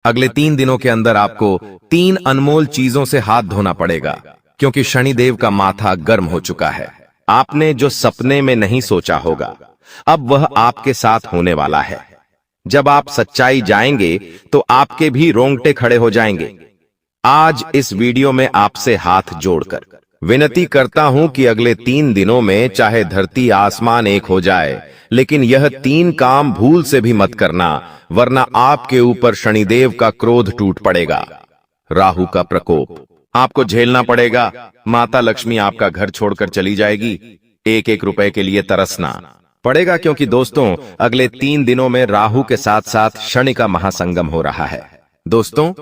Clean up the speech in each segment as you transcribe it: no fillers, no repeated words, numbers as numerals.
अगले 3 दिनों के अंदर आपको 3 अनमोल चीजों से हाथ धोना पड़ेगा, क्योंकि शनिदेव का माथा गर्म हो चुका है। आपने जो सपने में नहीं सोचा होगा, अब वह आपके साथ होने वाला है। जब आप सच्चाई जाएंगे तो आपके भी रोंगटे खड़े हो जाएंगे। आज इस वीडियो में आपसे हाथ जोड़कर विनती करता हूं कि अगले 3 दिनों में चाहे धरती आसमान एक हो जाए, लेकिन यह 3 काम भूल से भी मत करना, वरना आपके ऊपर शनिदेव का क्रोध टूट पड़ेगा। राहु का प्रकोप आपको झेलना पड़ेगा। माता लक्ष्मी आपका घर छोड़कर चली जाएगी। 1-1 रुपए के लिए तरसना पड़ेगा, क्योंकि दोस्तों अगले 3 दिनों में राहु के साथ साथ शनि का महासंगम हो रहा है। दोस्तों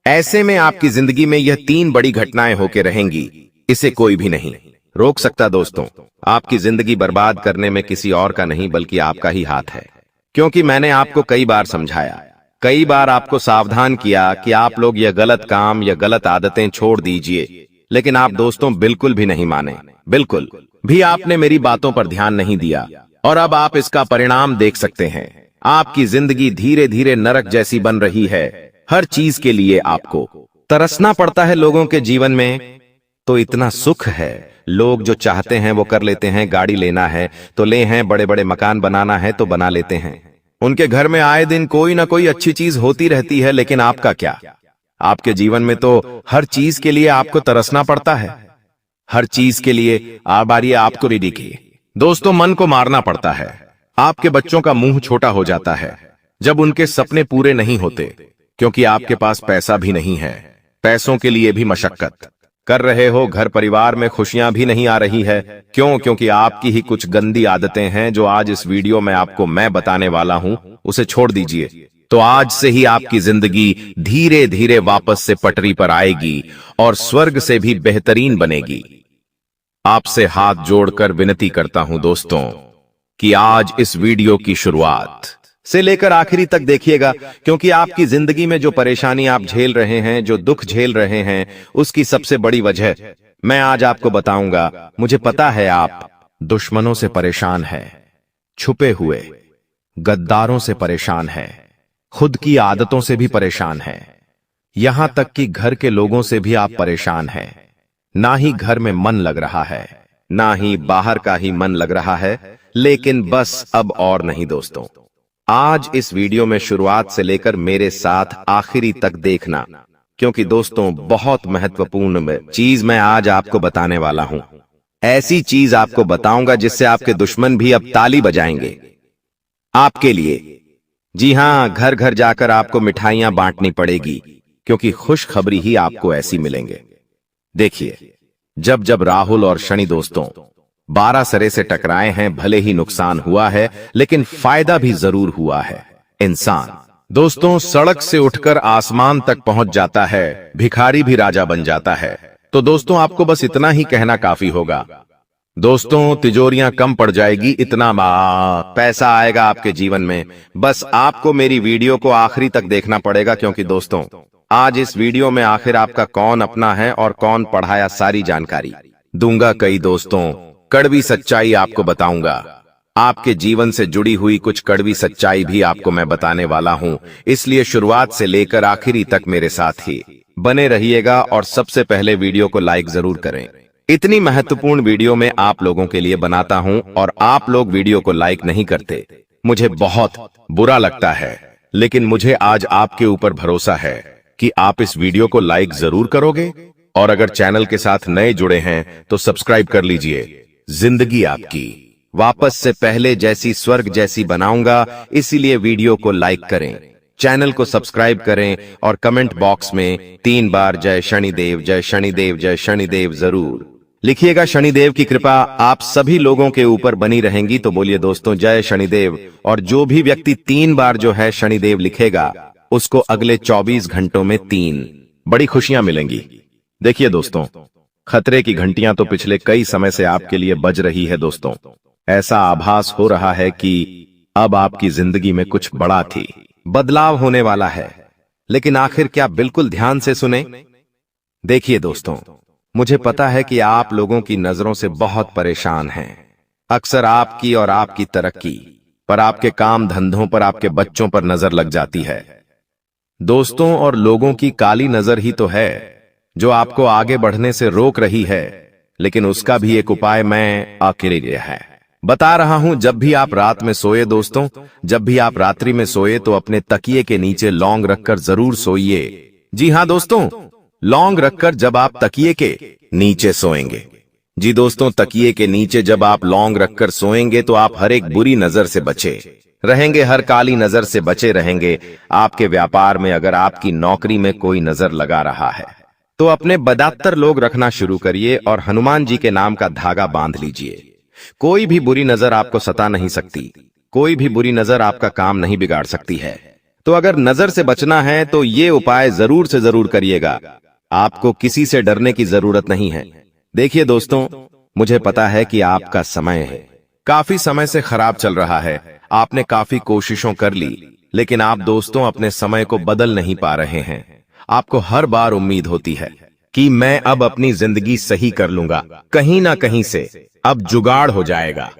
ऐसे में आपकी जिंदगी में यह 3 बड़ी घटनाएं होकर रहेंगी, इसे कोई भी नहीं रोक सकता। दोस्तों आपकी जिंदगी बर्बाद करने में किसी और का नहीं बल्कि आपका ही हाथ है, क्योंकि मैंने आपको कई बार समझाया, कई बार आपको सावधान किया कि आप लोग यह गलत काम या गलत आदतें छोड़ दीजिए, लेकिन आप दोस्तों बिल्कुल भी नहीं माने, बिल्कुल भी आपने मेरी बातों पर ध्यान नहीं दिया, और अब आप इसका परिणाम देख सकते हैं। आपकी जिंदगी धीरे धीरे नरक जैसी बन रही है। हर चीज के लिए आपको तरसना पड़ता है। लोगों के जीवन में तो इतना सुख है, लोग जो चाहते हैं वो कर लेते हैं। गाड़ी लेना है तो ले हैं, बड़े बड़े मकान बनाना है तो बना लेते हैं। उनके घर में आए दिन कोई ना कोई अच्छी चीज होती रहती है, लेकिन आपका क्या? आपके जीवन में तो हर चीज के लिए आपको तरसना पड़ता है। हर चीज के लिए आबारी आपको रेडी की। दोस्तों मन को मारना पड़ता है। आपके बच्चों का मुंह छोटा हो जाता है जब उनके सपने पूरे नहीं होते, क्योंकि आपके पास पैसा भी नहीं है। पैसों के लिए भी मशक्कत कर रहे हो। घर परिवार में खुशियां भी नहीं आ रही है। क्यों? क्योंकि आपकी ही कुछ गंदी आदतें हैं जो आज इस वीडियो में आपको मैं बताने वाला हूं, उसे छोड़ दीजिए। तो आज से ही आपकी जिंदगी धीरे धीरे वापस से पटरी पर आएगी और स्वर्ग से भी बेहतरीन बनेगी। आपसे हाथ जोड़कर विनती करता हूं दोस्तों कि आज इस वीडियो की शुरुआत से लेकर आखिरी तक देखिएगा, क्योंकि आपकी जिंदगी में जो परेशानी आप झेल रहे हैं, जो दुख झेल रहे हैं, उसकी सबसे बड़ी वजह मैं आज आपको बताऊंगा। मुझे पता है आप दुश्मनों से परेशान हैं, छुपे हुए गद्दारों से परेशान हैं, खुद की आदतों से भी परेशान हैं, यहां तक कि घर के लोगों से भी आप परेशान हैं। ना ही घर में मन लग रहा है, ना ही बाहर का ही मन लग रहा है। लेकिन बस अब और नहीं दोस्तों, आज इस वीडियो में शुरुआत से लेकर मेरे साथ आखिरी तक देखना, क्योंकि दोस्तों बहुत महत्वपूर्ण चीज मैं आज आपको बताने वाला हूं। ऐसी चीज आपको बताऊंगा जिससे आपके दुश्मन भी अब ताली बजाएंगे आपके लिए। जी हां, घर घर जाकर आपको मिठाइयां बांटनी पड़ेगी, क्योंकि खुशखबरी ही आपको ऐसी मिलेंगे। देखिए, जब जब राहुल और शनि दोस्तों 12 सरे से टकराए हैं, भले ही नुकसान हुआ है लेकिन फायदा भी जरूर हुआ है। इंसान दोस्तों सड़क से उठकर आसमान तक पहुंच जाता है, भिखारी भी राजा बन जाता है। तो दोस्तों आपको बस इतना ही कहना काफी होगा। दोस्तों तिजोरियां कम पड़ जाएगी, इतना पैसा आएगा आपके जीवन में। बस आपको मेरी वीडियो को आखिरी तक देखना पड़ेगा, क्योंकि दोस्तों आज इस वीडियो में आखिर आपका कौन अपना है और कौन पढ़ाया सारी जानकारी दूंगा। कई दोस्तों कड़वी सच्चाई आपको बताऊंगा। आपके जीवन से जुड़ी हुई कुछ कड़वी सच्चाई भी आपको मैं बताने वाला हूं, इसलिए शुरुआत से लेकर आखिरी तक मेरे साथ ही बने रहिएगा। और सबसे पहले वीडियो को लाइक जरूर करें। इतनी महत्वपूर्ण वीडियो मैं आप लोगों के लिए बनाता हूं और आप लोग वीडियो को लाइक नहीं करते, मुझे बहुत बुरा लगता है। लेकिन मुझे आज आपके ऊपर भरोसा है कि आप इस वीडियो को लाइक जरूर करोगे, और अगर चैनल के साथ नए जुड़े हैं तो सब्सक्राइब कर लीजिए। जिंदगी आपकी वापस से पहले जैसी स्वर्ग जैसी बनाऊंगा, इसीलिए वीडियो को लाइक करें, चैनल को सब्सक्राइब करें और कमेंट बॉक्स में 3 बार जय शनिदेव, जय शनिदेव, जय शनिदेव जरूर लिखिएगा। शनिदेव की कृपा आप सभी लोगों के ऊपर बनी रहेंगी। तो बोलिए दोस्तों जय शनिदेव। और जो भी व्यक्ति 3 बार जो है शनिदेव लिखेगा, उसको अगले 24 घंटों में 3 बड़ी खुशियां मिलेंगी। देखिए दोस्तों, खतरे की घंटियां तो पिछले कई समय से आपके लिए बज रही है। दोस्तों ऐसा आभास हो रहा है कि अब आपकी जिंदगी में कुछ बड़ा थी, बदलाव होने वाला है। लेकिन आखिर क्या? बिल्कुल ध्यान से सुने। देखिए दोस्तों, मुझे पता है कि आप लोगों की नजरों से बहुत परेशान हैं। अक्सर आपकी और आपकी तरक्की पर, आपके काम धंधों पर, आपके बच्चों पर नजर लग जाती है। दोस्तों और लोगों की काली नजर ही तो है जो आपको आगे बढ़ने से रोक रही है, लेकिन उसका भी एक उपाय मैं अकेले है बता रहा हूं। जब भी आप रात में सोए दोस्तों, जब भी आप रात्रि में सोए तो अपने तकिए के नीचे लौंग रखकर जरूर सोइए। जी हां दोस्तों, लौंग रखकर जब आप तकिए के नीचे सोएंगे, जी दोस्तों, तकिए के नीचे जब आप लौंग रखकर सोएंगे तो आप हर एक बुरी नजर से बचे रहेंगे, हर काली नजर से बचे रहेंगे। आपके व्यापार में अगर आपकी नौकरी में कोई नजर लगा रहा है तो अपने बदतर लोग रखना शुरू करिए और हनुमान जी के नाम का धागा बांध लीजिए। कोई भी बुरी नजर आपको सता नहीं सकती, कोई भी बुरी नजर आपका काम नहीं बिगाड़ सकती है। तो अगर नजर से बचना है तो ये उपाय जरूर से जरूर करिएगा। आपको किसी से डरने की जरूरत नहीं है। देखिए दोस्तों, मुझे पता है कि आपका समय है काफी समय से खराब चल रहा है, आपने काफी कोशिशों कर ली, लेकिन आप दोस्तों अपने समय को बदल नहीं पा रहे हैं। आपको हर बार उम्मीद होती है कि मैं अब अपनी जिंदगी सही कर लूंगा, कहीं ना कहीं से अब जुगाड़ हो जाएगा,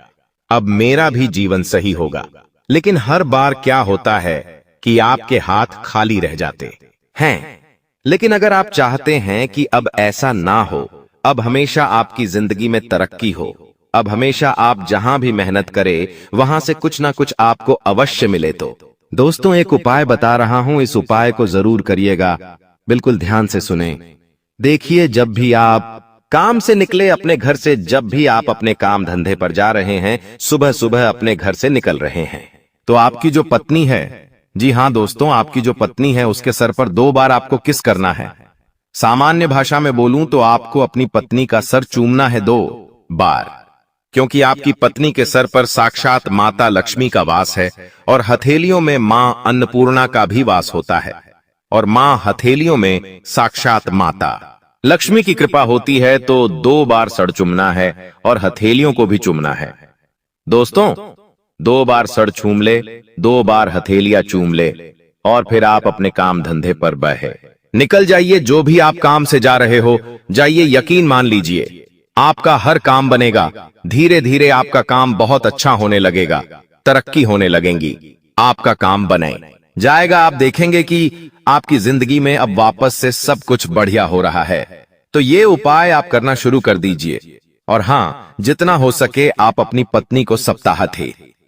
अब मेरा भी जीवन सही होगा। लेकिन हर बार क्या होता है कि आपके हाथ खाली रह जाते हैं। लेकिन अगर आप चाहते हैं कि अब ऐसा ना हो, अब हमेशा आपकी जिंदगी में तरक्की हो, अब हमेशा आप जहां भी मेहनत करें वहां से कुछ ना कुछ आपको अवश्य मिले, तो दोस्तों एक उपाय बता रहा हूं, इस उपाय को जरूर करिएगा, बिल्कुल ध्यान से सुने। देखिए, जब भी आप काम से निकले अपने घर से, जब भी आप अपने काम धंधे पर जा रहे हैं, सुबह सुबह अपने घर से निकल रहे हैं, तो आपकी जो पत्नी है, जी हां दोस्तों, आपकी जो पत्नी है उसके सर पर 2 बार आपको किस करना है। सामान्य भाषा में बोलूं तो आपको अपनी पत्नी का सर चूमना है 2 बार, क्योंकि आपकी पत्नी के सर पर साक्षात माता लक्ष्मी का वास है और हथेलियों में मां अन्नपूर्णा का भी वास होता है, और मां हथेलियों में साक्षात माता लक्ष्मी की कृपा होती है। तो 2 बार सर चूमना है और हथेलियों को भी चूमना है। दोस्तों 2 बार सर चूम ले, 2 बार हथेलियां चूम ले, और फिर आप अपने काम धंधे पर बहे निकल जाइए। जो भी आप काम से जा रहे हो जाइए, यकीन मान लीजिए आपका हर काम बनेगा। धीरे धीरे आपका काम बहुत अच्छा होने लगेगा, तरक्की होने लगेंगी, आपका काम बने जाएगा। आप देखेंगे कि आपकी जिंदगी में अब वापस से सब कुछ बढ़िया हो रहा है। तो ये उपाय आप करना शुरू कर दीजिए। और हाँ, जितना हो सके आप अपनी पत्नी को सप्ताह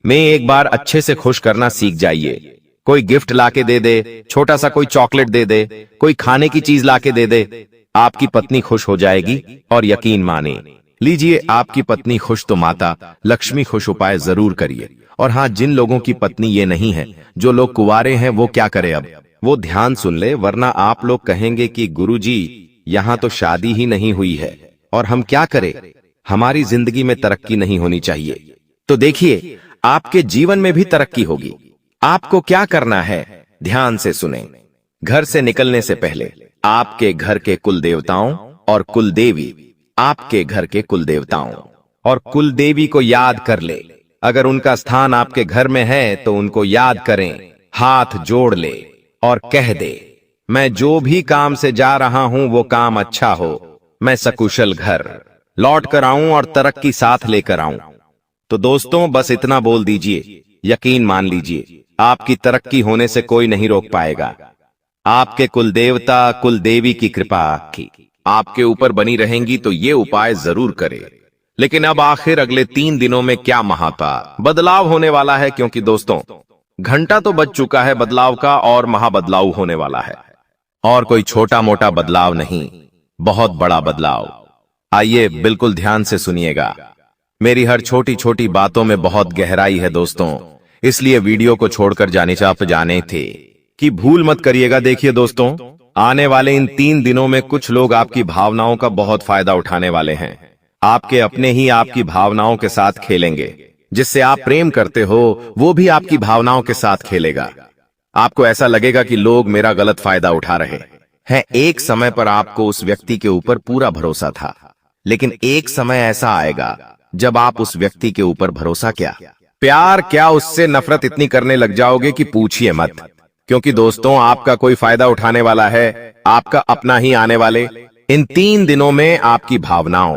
में एक बार अच्छे से खुश करना सीख जाइए। कोई गिफ्ट लाके दे दे, छोटा सा कोई चॉकलेट दे दे, कोई खाने की चीज लाके दे दे, आपकी पत्नी खुश हो जाएगी। और यकीन माने लीजिए, आपकी पत्नी खुश तो माता लक्ष्मी खुश। उपाय जरूर करिए। और हाँ, जिन लोगों की पत्नी ये नहीं है, जो लोग कुंवारे हैं, वो क्या करें अब, वो ध्यान सुन ले, वरना आप लोग कहेंगे कि गुरुजी यहां तो शादी ही नहीं हुई है और हम क्या करें, हमारी जिंदगी में तरक्की नहीं होनी चाहिए। तो देखिए, आपके जीवन में भी तरक्की होगी। आपको क्या करना है, ध्यान से सुने। घर से निकलने से पहले आपके घर के कुल देवताओं और कुल देवी, आपके घर के कुल देवताओं और कुल देवी को याद कर ले। अगर उनका स्थान आपके घर में है तो उनको याद करें, हाथ जोड़ ले और कह दे, मैं जो भी काम से जा रहा हूं वो काम अच्छा हो, मैं सकुशल घर लौट कर आऊं और तरक्की साथ लेकर आऊं। तो दोस्तों बस इतना बोल दीजिए, यकीन मान लीजिए आपकी तरक्की होने से कोई नहीं रोक पाएगा। आपके कुल देवता कुल देवी की कृपा आपके ऊपर बनी रहेंगी। तो ये उपाय जरूर करें। लेकिन अब आखिर अगले 3 दिनों में क्या महापा बदलाव होने वाला है, क्योंकि दोस्तों घंटा तो बज चुका है बदलाव का और महाबदलाव होने वाला है। और कोई छोटा मोटा बदलाव नहीं, बहुत बड़ा बदलाव। आइए बिल्कुल ध्यान से सुनिएगा। मेरी हर छोटी छोटी बातों में बहुत गहराई है दोस्तों, इसलिए वीडियो को छोड़कर जाने थे कि भूल मत करिएगा। देखिए दोस्तों, आने वाले इन 3 दिनों में कुछ लोग आपकी भावनाओं का बहुत फायदा उठाने वाले हैं। आपके अपने ही आपकी भावनाओं के साथ खेलेंगे। जिससे आप प्रेम करते हो वो भी आपकी भावनाओं के साथ खेलेगा। आपको ऐसा लगेगा कि लोग मेरा गलत फायदा उठा रहे हैं। एक समय पर आपको उस व्यक्ति के ऊपर पूरा भरोसा था, लेकिन एक समय ऐसा आएगा जब आप उस व्यक्ति के ऊपर भरोसा क्या, प्यार क्या, उससे नफरत इतनी करने लग जाओगे कि पूछिए मत। क्योंकि दोस्तों आपका कोई फायदा उठाने वाला है, आपका अपना ही आने वाले। इन 3 दिनों में आपकी भावनाओं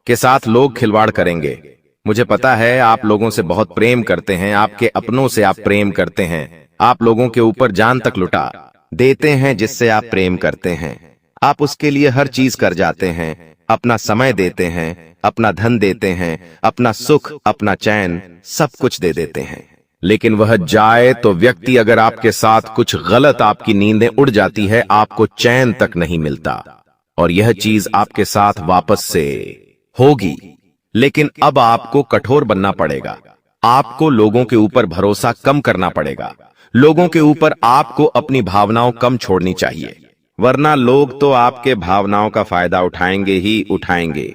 के साथ लोग खिलवाड़ करेंगे। मुझे पता है आप लोगों से बहुत प्रेम करते हैं, आपके अपनों से आप प्रेम करते हैं, आप लोगों के ऊपर जान तक लुटा, देते हैं जिससे आप प्रेम करते हैं। आप उसके लिए हर चीज कर जाते हैं, अपना समय देते हैं, अपना धन देते हैं, अपना सुख, अपना चैन, सब कुछ दे देते हैं। लेकिन वह जाए तो व्यक्ति अगर आपके साथ कुछ गलत, आपकी नींदें उड़ जाती है, आपको चैन तक नहीं मिलता, और यह चीज आपके साथ वापस से होगी। लेकिन अब आपको कठोर बनना पड़ेगा। आपको लोगों के ऊपर भरोसा कम करना पड़ेगा। लोगों के ऊपर आपको अपनी भावनाओं कम छोड़नी चाहिए, वरना लोग तो आपके भावनाओं का फायदा उठाएंगे ही उठाएंगे।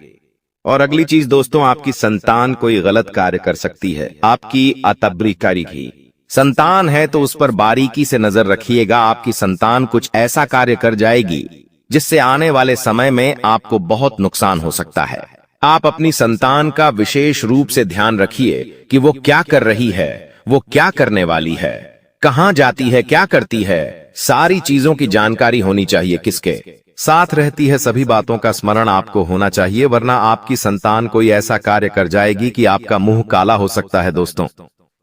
और अगली चीज दोस्तों, आपकी संतान कोई गलत कार्य कर सकती है, आपकी अतबरी करेगी। संतान है तो उस पर बारीकी से नजर रखिएगा। आपकी संतान कुछ ऐसा कार्य कर जाएगी जिससे आने वाले समय में आपको बहुत नुकसान हो सकता है। आप अपनी संतान का विशेष रूप से ध्यान रखिए कि वो क्या कर रही है, वो क्या करने वाली है, कहां जाती है, क्या करती है, सारी चीजों की जानकारी होनी चाहिए। किसके साथ रहती है, सभी बातों का स्मरण आपको होना चाहिए, वरना आपकी संतान कोई ऐसा कार्य कर जाएगी कि आपका मुंह काला हो सकता है दोस्तों।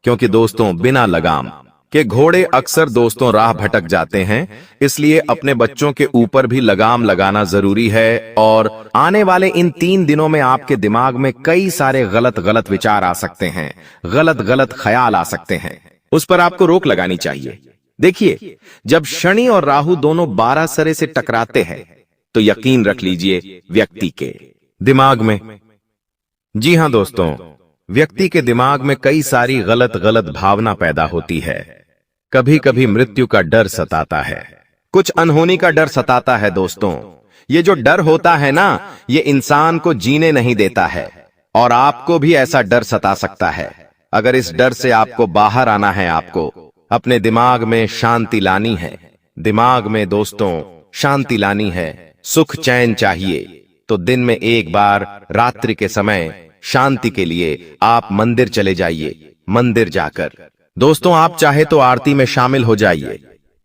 क्योंकि दोस्तों, बिना लगाम के घोड़े अक्सर दोस्तों राह भटक जाते हैं, इसलिए अपने बच्चों के ऊपर भी लगाम लगाना जरूरी है। और आने वाले इन 3 दिनों में आपके दिमाग में कई सारे गलत गलत विचार आ सकते हैं, गलत गलत ख्याल आ सकते हैं, उस पर आपको रोक लगानी चाहिए। देखिए, जब शनि और राहु दोनों 12 सरे से टकराते हैं तो यकीन रख लीजिए व्यक्ति के दिमाग में, जी हां दोस्तों, व्यक्ति के दिमाग में कई सारी गलत गलत भावना पैदा होती है। कभी कभी मृत्यु का डर सताता है, कुछ अनहोनी का डर सताता है दोस्तों। ये जो डर होता है ना, ये इंसान को जीने नहीं देता है, और आपको भी ऐसा डर सता सकता है। अगर इस डर से आपको बाहर आना है, आपको अपने दिमाग में शांति लानी है। दिमाग में दोस्तों शांति लानी है, सुख चैन चाहिए, तो दिन में एक बार रात्रि के समय शांति के लिए आप मंदिर चले जाइए। मंदिर जाकर दोस्तों आप चाहे तो आरती में शामिल हो जाइए।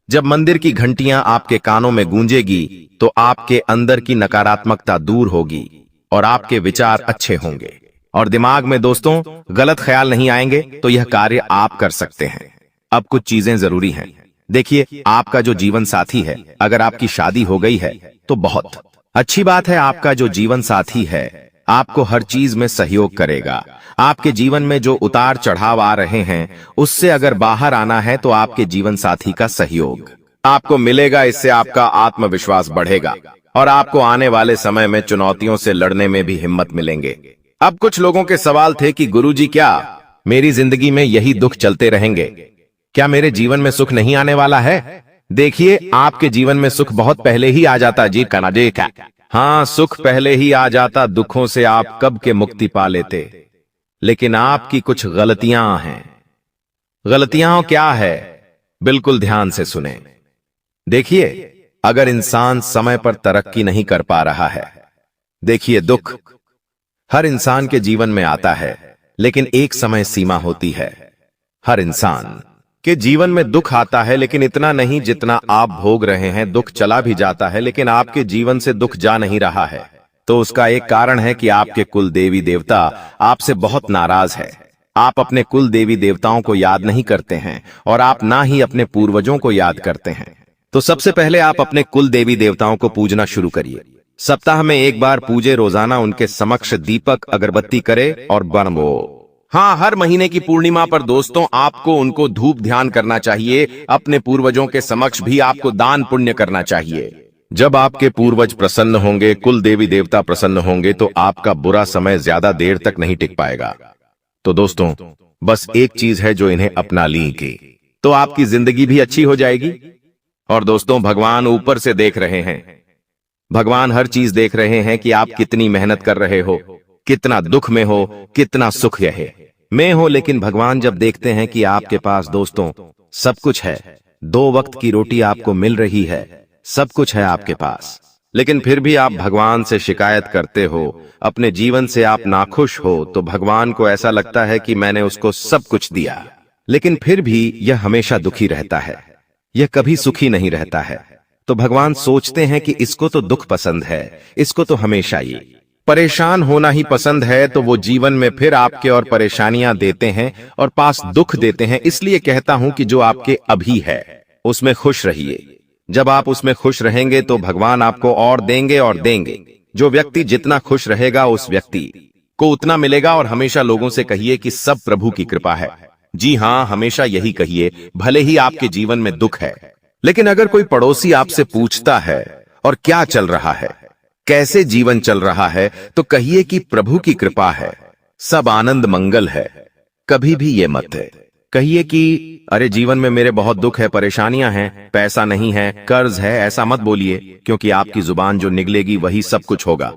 जब मंदिर की घंटियां आपके कानों में गूंजेगी तो आपके अंदर की नकारात्मकता दूर होगी और आपके विचार अच्छे होंगे, और दिमाग में दोस्तों गलत ख्याल नहीं आएंगे, तो यह कार्य आप कर सकते हैं। अब कुछ चीजें जरूरी हैं। देखिए, आपका जो जीवन साथी है, अगर आपकी शादी हो गई है तो बहुत अच्छी बात है। आपका जो जीवन साथी है आपको हर चीज में सहयोग करेगा। आपके जीवन में जो उतार चढ़ाव आ रहे हैं, उससे अगर बाहर आना है तो आपके जीवन साथी का सहयोग आपको मिलेगा। इससे आपका आत्मविश्वास बढ़ेगा और आपको आने वाले समय में चुनौतियों से लड़ने में भी हिम्मत मिलेंगे। अब कुछ लोगों के सवाल थे कि गुरुजी, क्या मेरी जिंदगी में यही दुख चलते रहेंगे? क्या मेरे जीवन में सुख नहीं आने वाला है? देखिए, आपके जीवन में सुख बहुत पहले ही आ जाता। जी कहना जी क्या? हाँ, सुख पहले ही आ जाता, दुखों से आप कब के मुक्ति पा लेते। लेकिन आपकी कुछ गलतियां हैं। गलतियां क्या है? बिल्कुल ध्यान से सुने। देखिए, अगर इंसान समय पर तरक्की नहीं कर पा रहा है, देखिए, दुख हर इंसान के जीवन में आता है, लेकिन एक समय सीमा होती है। हर इंसान के जीवन में दुख आता है, लेकिन इतना नहीं जितना आप भोग रहे हैं। दुख चला भी जाता है, लेकिन आपके जीवन से दुख जा नहीं रहा है, तो उसका एक कारण है कि आपके कुल देवी देवता आपसे बहुत नाराज है। आप अपने कुल देवी देवताओं को याद नहीं करते हैं, और आप ना ही अपने पूर्वजों को याद करते हैं। तो सबसे पहले आप अपने कुल देवी देवताओं को पूजना शुरू करिए। सप्ताह में एक बार पूजे, रोजाना उनके समक्ष दीपक अगरबत्ती करे और बनवो। हाँ, हर महीने की पूर्णिमा पर दोस्तों आपको उनको धूप ध्यान करना चाहिए। अपने पूर्वजों के समक्ष भी आपको दान पुण्य करना चाहिए। जब आपके पूर्वज प्रसन्न होंगे, कुल देवी देवता प्रसन्न होंगे, तो आपका बुरा समय ज्यादा देर तक नहीं टिक पाएगा। तो दोस्तों, बस एक चीज है जो इन्हें अपना लीजिए, तो आपकी जिंदगी भी अच्छी हो जाएगी। और दोस्तों, भगवान ऊपर से देख रहे हैं। भगवान हर चीज देख रहे हैं कि आप कितनी मेहनत कर रहे हो, कितना दुख में हो, कितना सुख में हो। लेकिन भगवान जब देखते हैं कि आपके पास दोस्तों सब कुछ है, 2 वक्त की रोटी आपको मिल रही है, सब कुछ है आपके पास, लेकिन फिर भी आप भगवान से शिकायत करते हो, अपने जीवन से आप नाखुश हो, तो भगवान को ऐसा लगता है कि मैंने उसको सब कुछ दिया, लेकिन फिर भी यह हमेशा दुखी रहता है, यह कभी सुखी नहीं रहता है। तो भगवान सोचते हैं कि इसको तो दुख पसंद है, इसको तो हमेशा ये परेशान होना ही पसंद है, तो वो जीवन में फिर आपके और परेशानियां देते हैं और पास दुख देते हैं। इसलिए कहता हूं कि जो आपके अभी है उसमें खुश रहिए। जब आप उसमें खुश रहेंगे तो भगवान आपको और देंगे और देंगे। जो व्यक्ति जितना खुश रहेगा उस व्यक्ति को उतना मिलेगा। और हमेशा लोगों से कहिए कि सब प्रभु की कृपा है। जी हां, हमेशा यही कहिए, भले ही आपके जीवन में दुख है। लेकिन अगर कोई पड़ोसी आपसे पूछता है और क्या चल रहा है, कैसे जीवन चल रहा है, तो कहिए कि प्रभु की कृपा है, सब आनंद मंगल है। कभी भी ये मत है कहिए कि अरे जीवन में मेरे बहुत दुख है, परेशानियां हैं, पैसा नहीं है, कर्ज है। ऐसा मत बोलिए, क्योंकि आपकी जुबान जो निकलेगी वही सब कुछ होगा।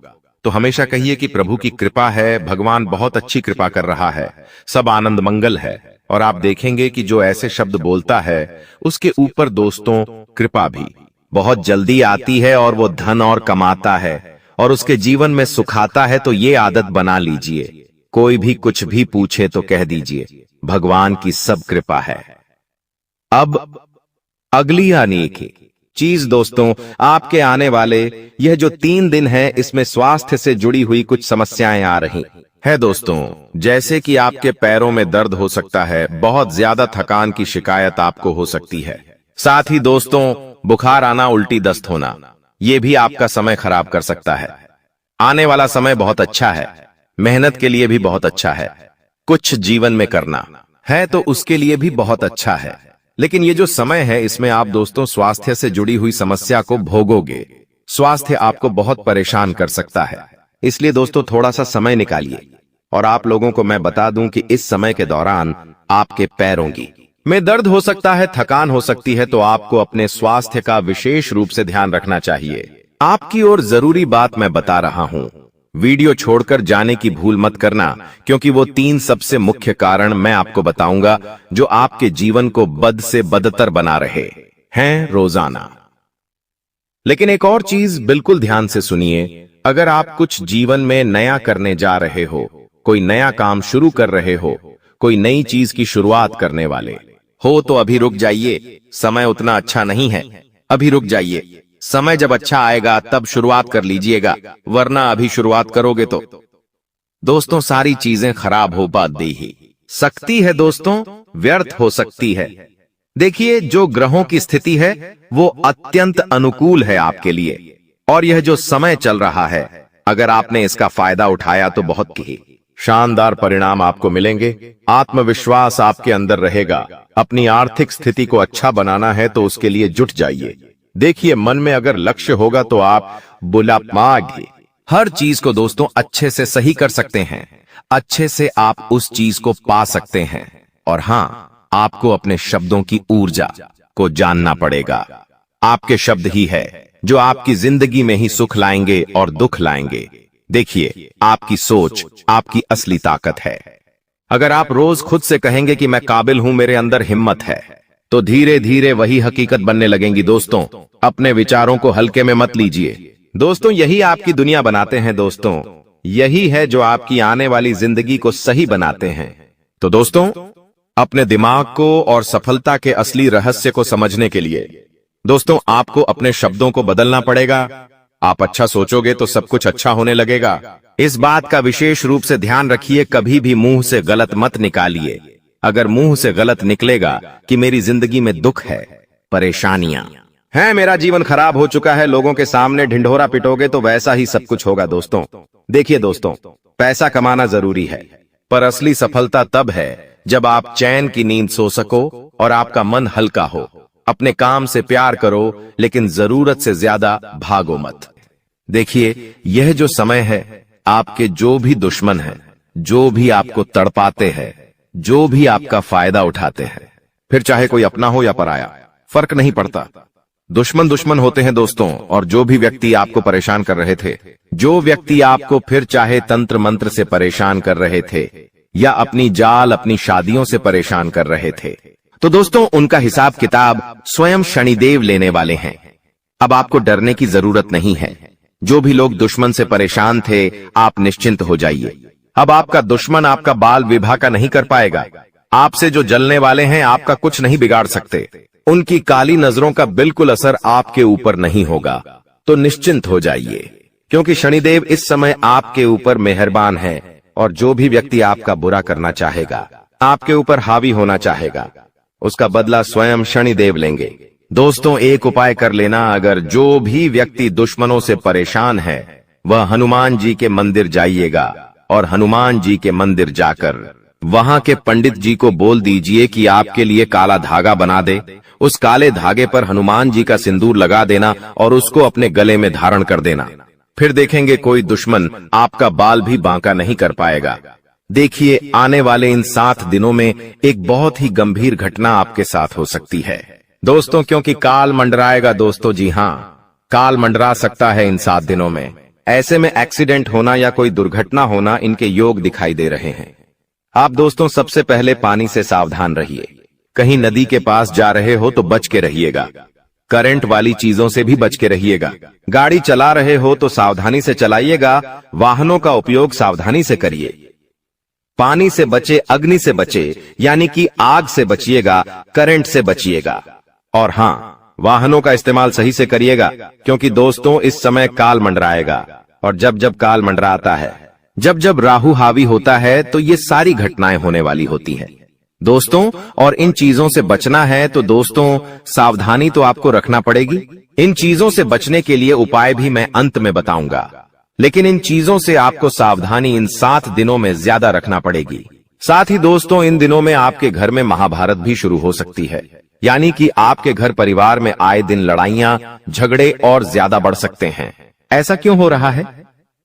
तो हमेशा कहिए कि प्रभु की कृपा है, भगवान बहुत अच्छी कृपा कर रहा है, सब आनंद मंगल है। और आप देखेंगे कि जो ऐसे शब्द बोलता है उसके ऊपर दोस्तों कृपा भी बहुत जल्दी आती है और वो धन और कमाता है और उसके जीवन में सुखाता है। तो ये आदत बना लीजिए, कोई भी कुछ भी पूछे तो कह दीजिए भगवान की सब कृपा है। अब अगली अनेक चीज दोस्तों, आपके आने वाले यह जो 3 दिन है इसमें स्वास्थ्य से जुड़ी हुई कुछ समस्याएं आ रही है दोस्तों। जैसे कि आपके पैरों में दर्द हो सकता है, बहुत ज्यादा थकान की शिकायत आपको हो सकती है। साथ ही दोस्तों बुखार आना, उल्टी दस्त होना, यह भी आपका समय खराब कर सकता है। आने वाला समय बहुत अच्छा है, मेहनत के लिए भी बहुत अच्छा है, कुछ जीवन में करना है तो उसके लिए भी बहुत अच्छा है। लेकिन ये जो समय है इसमें आप दोस्तों स्वास्थ्य से जुड़ी हुई समस्या को भोगोगे। स्वास्थ्य आपको बहुत परेशान कर सकता है, इसलिए दोस्तों थोड़ा सा समय निकालिए। और आप लोगों को मैं बता दूं कि इस समय के दौरान आपके पैरों की में दर्द हो सकता है, थकान हो सकती है, तो आपको अपने स्वास्थ्य का विशेष रूप से ध्यान रखना चाहिए। आपकी ओर जरूरी बात मैं बता रहा हूं, वीडियो छोड़कर जाने की भूल मत करना, क्योंकि वो 3 सबसे मुख्य कारण मैं आपको बताऊंगा जो आपके जीवन को बद से बदतर बना रहे हैं रोजाना। लेकिन एक और चीज बिल्कुल ध्यान से सुनिए, अगर आप कुछ जीवन में नया करने जा रहे हो, कोई नया काम शुरू कर रहे हो, कोई नई चीज की शुरुआत करने वाले हो, तो अभी रुक जाइए। समय उतना अच्छा नहीं है, अभी रुक जाइए। समय जब अच्छा आएगा तब शुरुआत कर लीजिएगा, वरना अभी शुरुआत करोगे तो दोस्तों सारी चीजें खराब हो ही सकती है दोस्तों, व्यर्थ हो सकती है। देखिए जो ग्रहों की स्थिति है वो अत्यंत अनुकूल है आपके लिए, और यह जो समय चल रहा है अगर आपने इसका फायदा उठाया तो बहुत ही शानदार परिणाम आपको मिलेंगे। आत्मविश्वास आपके अंदर रहेगा। अपनी आर्थिक स्थिति को अच्छा बनाना है तो उसके लिए जुट जाइए। देखिए मन में अगर लक्ष्य होगा तो आप बुलामागे हर चीज को दोस्तों अच्छे से सही कर सकते हैं, अच्छे से आप उस चीज को पा सकते हैं। और हां, आपको अपने शब्दों की ऊर्जा को जानना पड़ेगा। आपके शब्द ही है जो आपकी जिंदगी में ही सुख लाएंगे और दुख लाएंगे। देखिए आपकी सोच आपकी असली ताकत है। अगर आप रोज खुद से कहेंगे कि मैं काबिल हूं, मेरे अंदर हिम्मत है, तो धीरे धीरे वही हकीकत बनने लगेंगी। दोस्तों अपने विचारों को हल्के में मत लीजिए। दोस्तों यही आपकी दुनिया बनाते हैं। दोस्तों यही है जो आपकी आने वाली जिंदगी को सही बनाते हैं। तो दोस्तों अपने दिमाग को और सफलता के असली रहस्य को समझने के लिए दोस्तों आपको अपने शब्दों को बदलना पड़ेगा। आप अच्छा सोचोगे तो सब कुछ अच्छा होने लगेगा। इस बात का विशेष रूप से ध्यान रखिए, कभी भी मुंह से गलत मत निकालिए। अगर मुंह से गलत निकलेगा कि मेरी जिंदगी में दुख है, परेशानियां हैं, मेरा जीवन खराब हो चुका है, लोगों के सामने ढिंढोरा पिटोगे तो वैसा ही सब कुछ होगा। दोस्तों देखिए दोस्तों, पैसा कमाना जरूरी है, पर असली सफलता तब है जब आप चैन की नींद सो सको और आपका मन हल्का हो। अपने काम से प्यार करो, लेकिन जरूरत से ज्यादा भागो मत। देखिए यह जो समय है, आपके जो भी दुश्मन हैं, जो भी आपको तड़पाते हैं, जो भी आपका फायदा उठाते हैं, फिर चाहे कोई अपना हो या पराया, फर्क नहीं पड़ता। दुश्मन दुश्मन होते हैं दोस्तों। और जो भी व्यक्ति आपको परेशान कर रहे थे, जो व्यक्ति आपको फिर चाहे तंत्र मंत्र से परेशान कर रहे थे या अपनी जाल अपनी शादियों से परेशान कर रहे थे, तो दोस्तों उनका हिसाब किताब स्वयं शनिदेव लेने वाले हैं। अब आपको डरने की जरूरत नहीं है। जो भी लोग दुश्मन से परेशान थे, आप निश्चिंत हो जाइए। अब आपका दुश्मन आपका बाल विवाह का नहीं कर पाएगा। आपसे जो जलने वाले हैं आपका कुछ नहीं बिगाड़ सकते। उनकी काली नजरों का बिल्कुल असर आपके ऊपर नहीं होगा। तो निश्चिंत हो जाइए, क्योंकि शनिदेव इस समय आपके ऊपर मेहरबान है। और जो भी व्यक्ति आपका बुरा करना चाहेगा, आपके ऊपर हावी होना चाहेगा, उसका बदला स्वयं शनिदेव लेंगे। दोस्तों एक उपाय कर लेना, अगर जो भी व्यक्ति दुश्मनों से परेशान है वह हनुमान जी के मंदिर जाइएगा और हनुमान जी के मंदिर जाकर वहां के पंडित जी को बोल दीजिए कि आपके लिए काला धागा बना दे। उस काले धागे पर हनुमान जी का सिंदूर लगा देना और उसको अपने गले में धारण कर देना। फिर देखेंगे कोई दुश्मन आपका बाल भी बांका नहीं कर पाएगा। देखिए आने वाले इन 7 दिनों में एक बहुत ही गंभीर घटना आपके साथ हो सकती है दोस्तों, क्योंकि काल मंडराएगा दोस्तों। जी हाँ, काल मंडरा सकता है इन 7 दिनों में। ऐसे में एक्सीडेंट होना या कोई दुर्घटना होना इनके योग दिखाई दे रहे हैं। आप दोस्तों सबसे पहले पानी से सावधान रहिए। कहीं नदी के पास जा रहे हो तो बच के रहिएगा। करंट वाली चीजों से भी बच के रहिएगा। गाड़ी चला रहे हो तो सावधानी से चलाइएगा। वाहनों का उपयोग सावधानी से करिए। पानी से बचे, अग्नि से बचे, यानी कि आग से बचिएगा, करंट से बचिएगा। और हाँ, वाहनों का इस्तेमाल सही से करिएगा, क्योंकि दोस्तों इस समय काल मंडराएगा। और जब जब काल मंडराता है, जब जब राहु हावी होता है, तो ये सारी घटनाएं होने वाली होती हैं दोस्तों। और इन चीजों से बचना है तो दोस्तों सावधानी तो आपको रखना पड़ेगी। इन चीजों से बचने के लिए उपाय भी मैं अंत में बताऊंगा, लेकिन इन चीजों से आपको सावधानी इन 7 दिनों में ज्यादा रखना पड़ेगी। साथ ही दोस्तों इन दिनों में आपके घर में महाभारत भी शुरू हो सकती है, यानी कि आपके घर परिवार में आए दिन लड़ाइयां, झगड़े और ज्यादा बढ़ सकते हैं। ऐसा क्यों हो रहा है,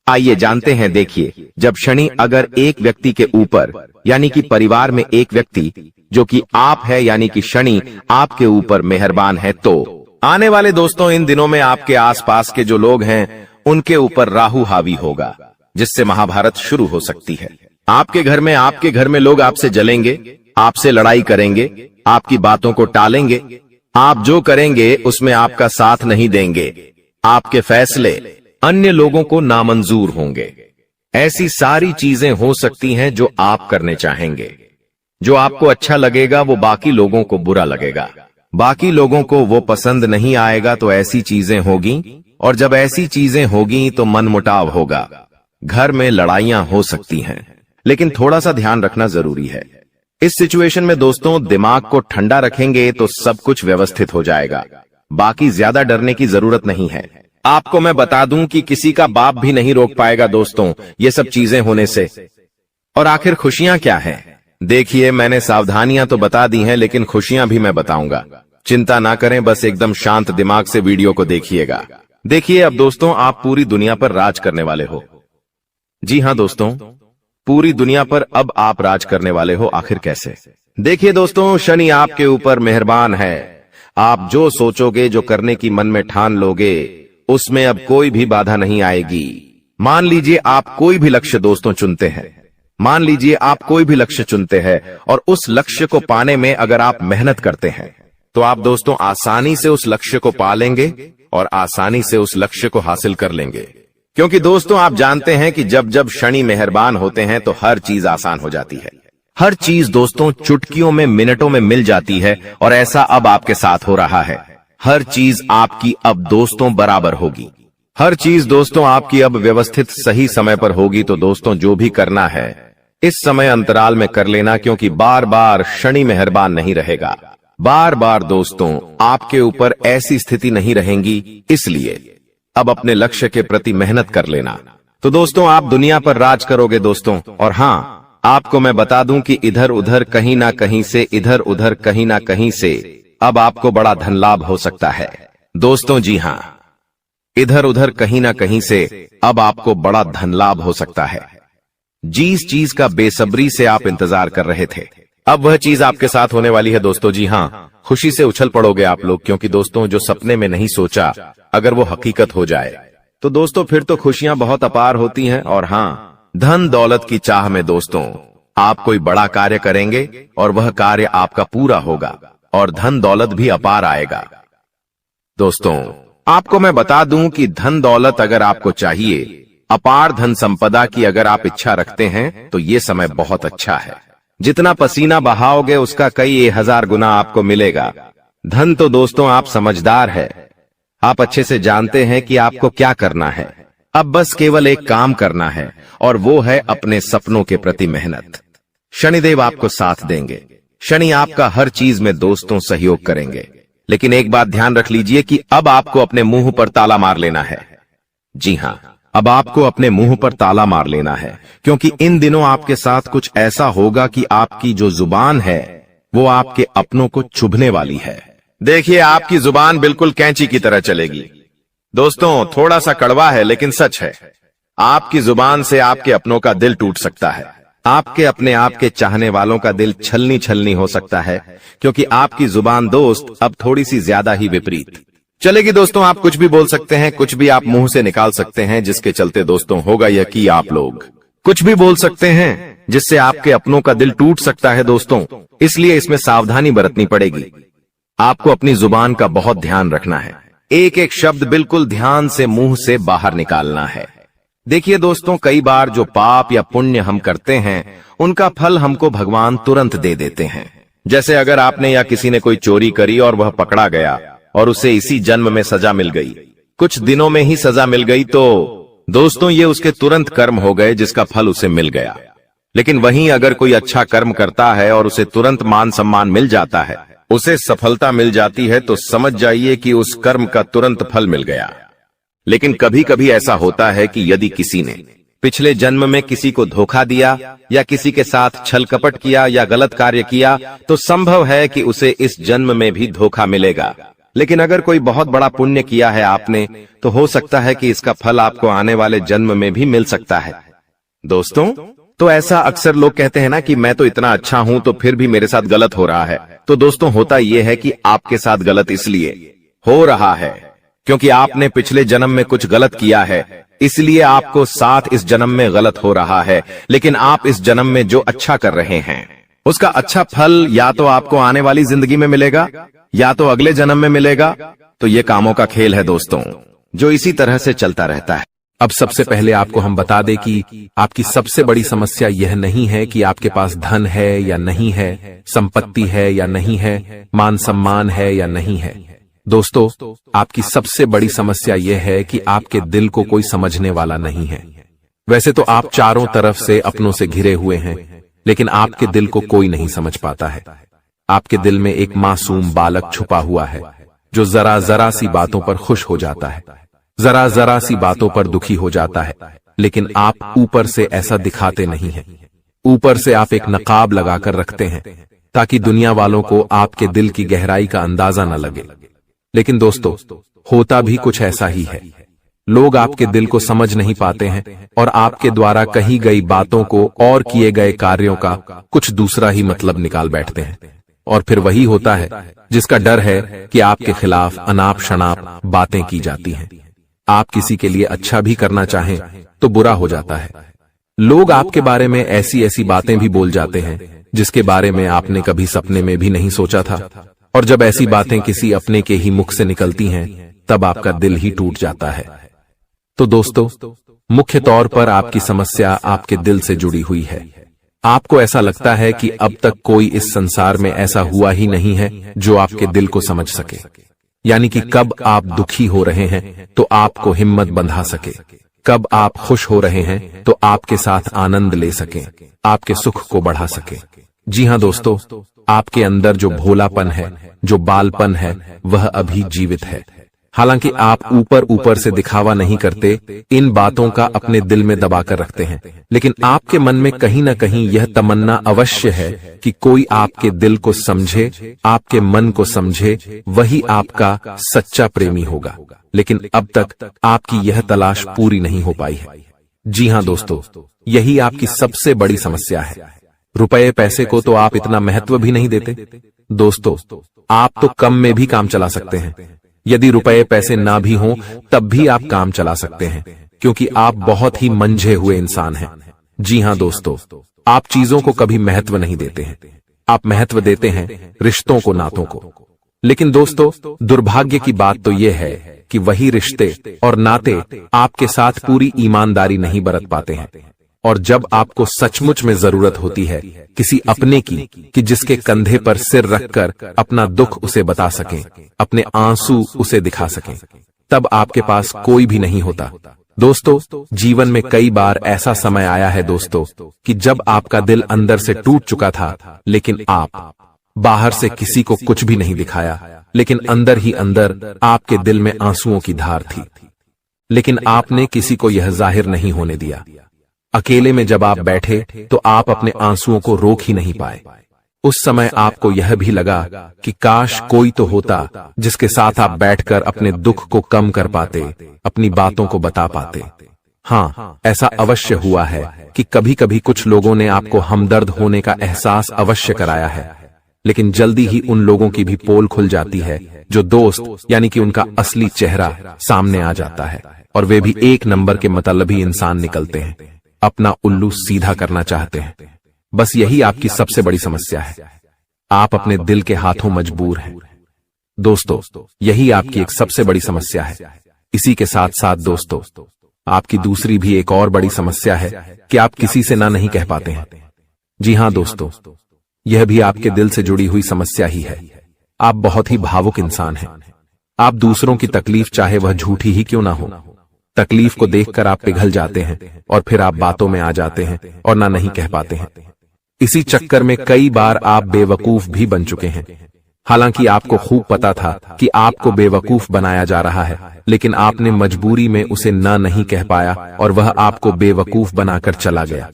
आइए जानते हैं। देखिए, जब शनि अगर एक व्यक्ति के ऊपर, यानी कि परिवार में एक व्यक्ति जो कि आप है, यानी कि शनि आपके ऊपर मेहरबान है, तो आने वाले दोस्तों इन दिनों में आपके आसपास के जो लोग हैं उनके ऊपर राहु हावी होगा, जिससे महाभारत शुरू हो सकती है। आपके घर में लोग आपसे जलेंगे, आपसे लड़ाई करेंगे, आपकी बातों को टालेंगे। आप जो करेंगे उसमें आपका साथ नहीं देंगे। आपके फैसले अन्य लोगों को नामंजूर होंगे। ऐसी सारी चीजें हो सकती हैं जो आप करने चाहेंगे। जो आपको अच्छा लगेगा वो बाकी लोगों को बुरा लगेगा, बाकी लोगों को वो पसंद नहीं आएगा। तो ऐसी चीजें होगी, और जब ऐसी चीजें होगी तो मनमुटाव होगा, घर में लड़ाइयां हो सकती हैं। लेकिन थोड़ा सा ध्यान रखना जरूरी है। इस सिचुएशन में दोस्तों दिमाग को ठंडा रखेंगे तो सब कुछ व्यवस्थित हो जाएगा। बाकी ज्यादा डरने की जरूरत नहीं है। आपको मैं बता दूं कि किसी का बाप भी नहीं रोक पाएगा दोस्तों ये सब चीजें होने से। और आखिर खुशियां क्या हैं? देखिए, मैंने सावधानियां तो बता दी हैं, लेकिन खुशियां भी मैं बताऊंगा। चिंता ना करें, बस एकदम शांत दिमाग से वीडियो को देखिएगा। देखिए, अब दोस्तों आप पूरी दुनिया पर राज करने वाले हो। जी हाँ दोस्तों, पूरी दुनिया पर अब आप राज करने वाले हो। आखिर कैसे? देखिए दोस्तों, शनि आपके ऊपर मेहरबान है। आप जो सोचोगे, जो करने की मन में ठान लोगे, उसमें अब कोई भी बाधा नहीं आएगी। मान लीजिए आप कोई भी लक्ष्य दोस्तों चुनते हैं, मान लीजिए आप कोई भी लक्ष्य चुनते हैं और उस लक्ष्य को पाने में अगर आप मेहनत करते हैं तो आप दोस्तों आसानी से उस लक्ष्य को पा लेंगे और आसानी से उस लक्ष्य को हासिल कर लेंगे। क्योंकि दोस्तों आप जानते हैं कि जब जब शनि मेहरबान होते हैं तो हर चीज आसान हो जाती है। हर चीज दोस्तों चुटकियों में, मिनटों में मिल जाती है, और ऐसा अब आपके साथ हो रहा है। हर चीज आपकी अब दोस्तों बराबर होगी। हर चीज दोस्तों आपकी अब व्यवस्थित सही समय पर होगी। तो दोस्तों जो भी करना है इस समय अंतराल में कर लेना, क्योंकि बार बार शनि मेहरबान नहीं रहेगा। बार बार दोस्तों आपके ऊपर ऐसी स्थिति नहीं रहेंगी, इसलिए अब अपने लक्ष्य के प्रति मेहनत कर लेना। तो दोस्तों आप दुनिया पर राज करोगे दोस्तों। और हाँ, आपको मैं बता दूं कि इधर उधर कहीं ना कहीं से, इधर उधर कहीं ना कहीं से अब आपको बड़ा धन लाभ हो सकता है दोस्तों। जी हाँ, इधर उधर कहीं ना कहीं से अब आपको बड़ा धन लाभ हो सकता है। जिस चीज का बेसब्री से आप इंतजार कर रहे थे, अब वह चीज आपके साथ होने वाली है दोस्तों। जी हाँ, खुशी से उछल पड़ोगे आप लोग, क्योंकि दोस्तों जो सपने में नहीं सोचा अगर वो हकीकत हो जाए तो दोस्तों फिर तो खुशियां बहुत अपार होती हैं। और हाँ, धन दौलत की चाह में दोस्तों आप कोई बड़ा कार्य करेंगे और वह कार्य आपका पूरा होगा और धन दौलत भी अपार आएगा। दोस्तों आपको मैं बता दूं कि धन दौलत अगर आपको चाहिए, अपार धन संपदा की अगर आप इच्छा रखते हैं, तो ये समय बहुत अच्छा है। जितना पसीना बहाओगे उसका कई 1000 गुना आपको मिलेगा। धन तो दोस्तों आप समझदार है, आप अच्छे से जानते हैं कि आपको क्या करना है। अब बस केवल एक काम करना है, और वो है अपने सपनों के प्रति मेहनत। शनिदेव आपको साथ देंगे। शनि आपका हर चीज में दोस्तों सहयोग करेंगे। लेकिन एक बात ध्यान रख लीजिए कि अब आपको अपने मुंह पर ताला मार लेना है। जी हां, अब आपको अपने मुंह पर ताला मार लेना है, क्योंकि इन दिनों आपके साथ कुछ ऐसा होगा कि आपकी जो जुबान है वो आपके अपनों को चुभने वाली है। देखिए, आपकी जुबान बिल्कुल कैंची की तरह चलेगी। दोस्तों, थोड़ा सा कड़वा है लेकिन सच है। आपकी जुबान से आपके अपनों का दिल टूट सकता है। आपके अपने आप के चाहने वालों का दिल छलनी छलनी हो सकता है, क्योंकि आपकी जुबान दोस्त अब थोड़ी सी ज्यादा ही विपरीत चलेगी। दोस्तों, आप कुछ भी बोल सकते हैं, कुछ भी आप मुंह से निकाल सकते हैं, जिसके चलते दोस्तों होगा यह कि आप लोग कुछ भी बोल सकते हैं जिससे आपके अपनों का दिल टूट सकता है दोस्तों। इसलिए इसमें सावधानी बरतनी पड़ेगी। आपको अपनी जुबान का बहुत ध्यान रखना है। एक एक शब्द बिल्कुल ध्यान से मुंह से बाहर निकालना है। देखिए दोस्तों, कई बार जो पाप या पुण्य हम करते हैं उनका फल हमको भगवान तुरंत दे देते हैं। जैसे अगर आपने या किसी ने कोई चोरी करी और वह पकड़ा गया और उसे इसी जन्म में सजा मिल गई, कुछ दिनों में ही सजा मिल गई, तो दोस्तों ये उसके तुरंत कर्म हो गए जिसका फल उसे मिल गया। लेकिन वहीं अगर कोई अच्छा कर्म करता है और उसे तुरंत मान सम्मान मिल जाता है, उसे सफलता मिल जाती है, तो समझ जाइए कि उस कर्म का तुरंत फल मिल गया। लेकिन कभी कभी ऐसा होता है कि यदि किसी ने पिछले जन्म में किसी को धोखा दिया या किसी के साथ छल कपट किया या गलत कार्य किया, तो संभव है कि उसे इस जन्म में भी धोखा मिलेगा। लेकिन अगर कोई बहुत बड़ा पुण्य किया है आपने, तो हो सकता है कि इसका फल आपको आने वाले जन्म में भी मिल सकता है। दोस्तों, तो ऐसा अक्सर लोग कहते हैं ना कि मैं तो इतना अच्छा हूं तो फिर भी मेरे साथ गलत हो रहा है। तो दोस्तों, होता यह है कि आपके साथ गलत इसलिए हो रहा है क्योंकि आपने पिछले जन्म में कुछ गलत किया है, इसलिए आपको साथ इस जन्म में गलत हो रहा है। लेकिन आप इस जन्म में जो अच्छा कर रहे हैं उसका अच्छा फल या तो आपको आने वाली जिंदगी में मिलेगा या तो अगले जन्म में मिलेगा। तो ये कामों का खेल है दोस्तों, जो इसी तरह से चलता रहता है। अब सबसे पहले आपको हम बता दें कि आपकी सबसे बड़ी समस्या यह नहीं है कि आपके पास धन है या नहीं है, संपत्ति है या नहीं है, मान सम्मान है या नहीं है। दोस्तों, आपकी सबसे बड़ी समस्या यह है कि आपके दिल को कोई समझने वाला नहीं है। वैसे तो आप चारों तरफ से अपनों से घिरे हुए हैं, लेकिन आपके दिल को कोई नहीं समझ पाता है। आपके दिल में एक मासूम बालक छुपा हुआ है जो जरा जरा सी बातों पर खुश हो जाता है, जरा जरा सी बातों पर दुखी हो जाता है। लेकिन आप ऊपर से ऐसा दिखाते नहीं हैं। ऊपर से आप एक नकाब लगाकर रखते हैं ताकि दुनिया वालों को आपके दिल की गहराई का अंदाजा न लगे। लेकिन दोस्तों, होता भी कुछ ऐसा ही है। लोग आपके दिल को समझ नहीं पाते हैं और आपके द्वारा कही गई बातों को और किए गए कार्यों का कुछ दूसरा ही मतलब निकाल बैठते हैं। और फिर वही होता है जिसका डर है कि आपके खिलाफ अनाप शनाप बातें की जाती हैं। आप किसी के लिए अच्छा भी करना चाहें तो बुरा हो जाता है। लोग आपके बारे में ऐसी ऐसी बातें भी बोल जाते हैं जिसके बारे में आपने कभी सपने में भी नहीं सोचा था। और जब ऐसी बातें किसी अपने के ही मुख से निकलती हैं, तब आपका दिल ही टूट जाता है। तो दोस्तों, मुख्य तौर पर आपकी समस्या आपके दिल से जुड़ी हुई है। आपको ऐसा लगता है कि अब तक कोई इस संसार में ऐसा हुआ ही नहीं है जो आपके दिल को समझ सके। यानी कि कब आप दुखी हो रहे हैं तो आपको हिम्मत बंधा सके, कब आप खुश हो रहे हैं तो आपके साथ आनंद ले सके, आपके सुख को बढ़ा सके। जी हां दोस्तों, आपके अंदर जो भोलापन है, जो बालपन है, वह अभी जीवित है। हालांकि आप ऊपर ऊपर से दिखावा नहीं करते, इन बातों का अपने दिल में दबाकर रखते हैं, लेकिन आपके मन में कहीं न कहीं यह तमन्ना अवश्य है कि कोई आपके दिल को समझे, आपके मन को समझे, वही आपका सच्चा प्रेमी होगा। लेकिन अब तक आपकी यह तलाश पूरी नहीं हो पाई है। जी हां दोस्तों, यही आपकी सबसे बड़ी समस्या है। रुपए पैसे को तो आप इतना महत्व भी नहीं देते। दोस्तों, आप तो कम में भी काम चला सकते हैं। यदि रुपए पैसे ना भी हों तब भी आप काम चला सकते हैं, क्योंकि आप बहुत ही मंझे हुए इंसान हैं। जी हां दोस्तों, आप चीजों को कभी महत्व नहीं देते हैं। आप महत्व देते हैं रिश्तों को, नातों को। लेकिन दोस्तों, दुर्भाग्य की बात तो यह है कि वही रिश्ते और नाते आपके साथ पूरी ईमानदारी नहीं बरत पाते हैं। और जब आपको सचमुच में जरूरत होती है किसी अपने की, कि जिसके कंधे पर सिर रखकर अपना दुख उसे बता सकें, अपने आंसू उसे दिखा सकें, तब आपके पास कोई भी नहीं होता। दोस्तों, जीवन में कई बार ऐसा समय आया है दोस्तों कि जब आपका दिल अंदर से टूट चुका था, लेकिन आप बाहर से किसी को कुछ भी नहीं दिखाया, लेकिन अंदर ही अंदर आपके दिल में आंसुओं की धार थी। लेकिन आपने किसी को यह जाहिर नहीं होने दिया। अकेले में जब आप बैठे तो आप अपने आंसुओं को रोक ही नहीं पाए। उस समय आपको यह भी लगा कि काश कोई तो होता जिसके साथ आप बैठकर अपने दुख को कम कर पाते, अपनी बातों को बता पाते। हाँ, ऐसा अवश्य हुआ है कि कभी कभी कुछ लोगों ने आपको हमदर्द होने का एहसास अवश्य कराया है, लेकिन जल्दी ही उन लोगों की भी पोल खुल जाती है जो दोस्त यानी कि उनका असली चेहरा सामने आ जाता है, और वे भी एक नंबर के मतलबी इंसान निकलते हैं, अपना उल्लू सीधा करना चाहते हैं। बस यही आपकी सबसे बड़ी समस्या है। आप अपने दिल के हाथों मजबूर हैं। दोस्तों, यही आपकी एक सबसे बड़ी समस्या है। इसी के साथ साथ दोस्तों, आपकी दूसरी भी एक और बड़ी समस्या है कि आप किसी से ना नहीं कह पाते हैं। जी हां दोस्तों, यह भी आपके दिल से जुड़ी हुई समस्या ही है। आप बहुत ही भावुक इंसान हैं। आप दूसरों की तकलीफ चाहे वह झूठी ही क्यों ना हो, तकलीफ को देखकर आप पिघल जाते हैं और फिर आप बातों में आ जाते हैं और ना नहीं कह पाते हैं। इसी चक्कर में कई बार आप बेवकूफ भी बन चुके हैं। हालांकि आपको खूब पता था कि आपको बेवकूफ बनाया जा रहा है, लेकिन आपने मजबूरी में उसे ना नहीं कह पाया और वह आपको बेवकूफ बनाकर चला गया।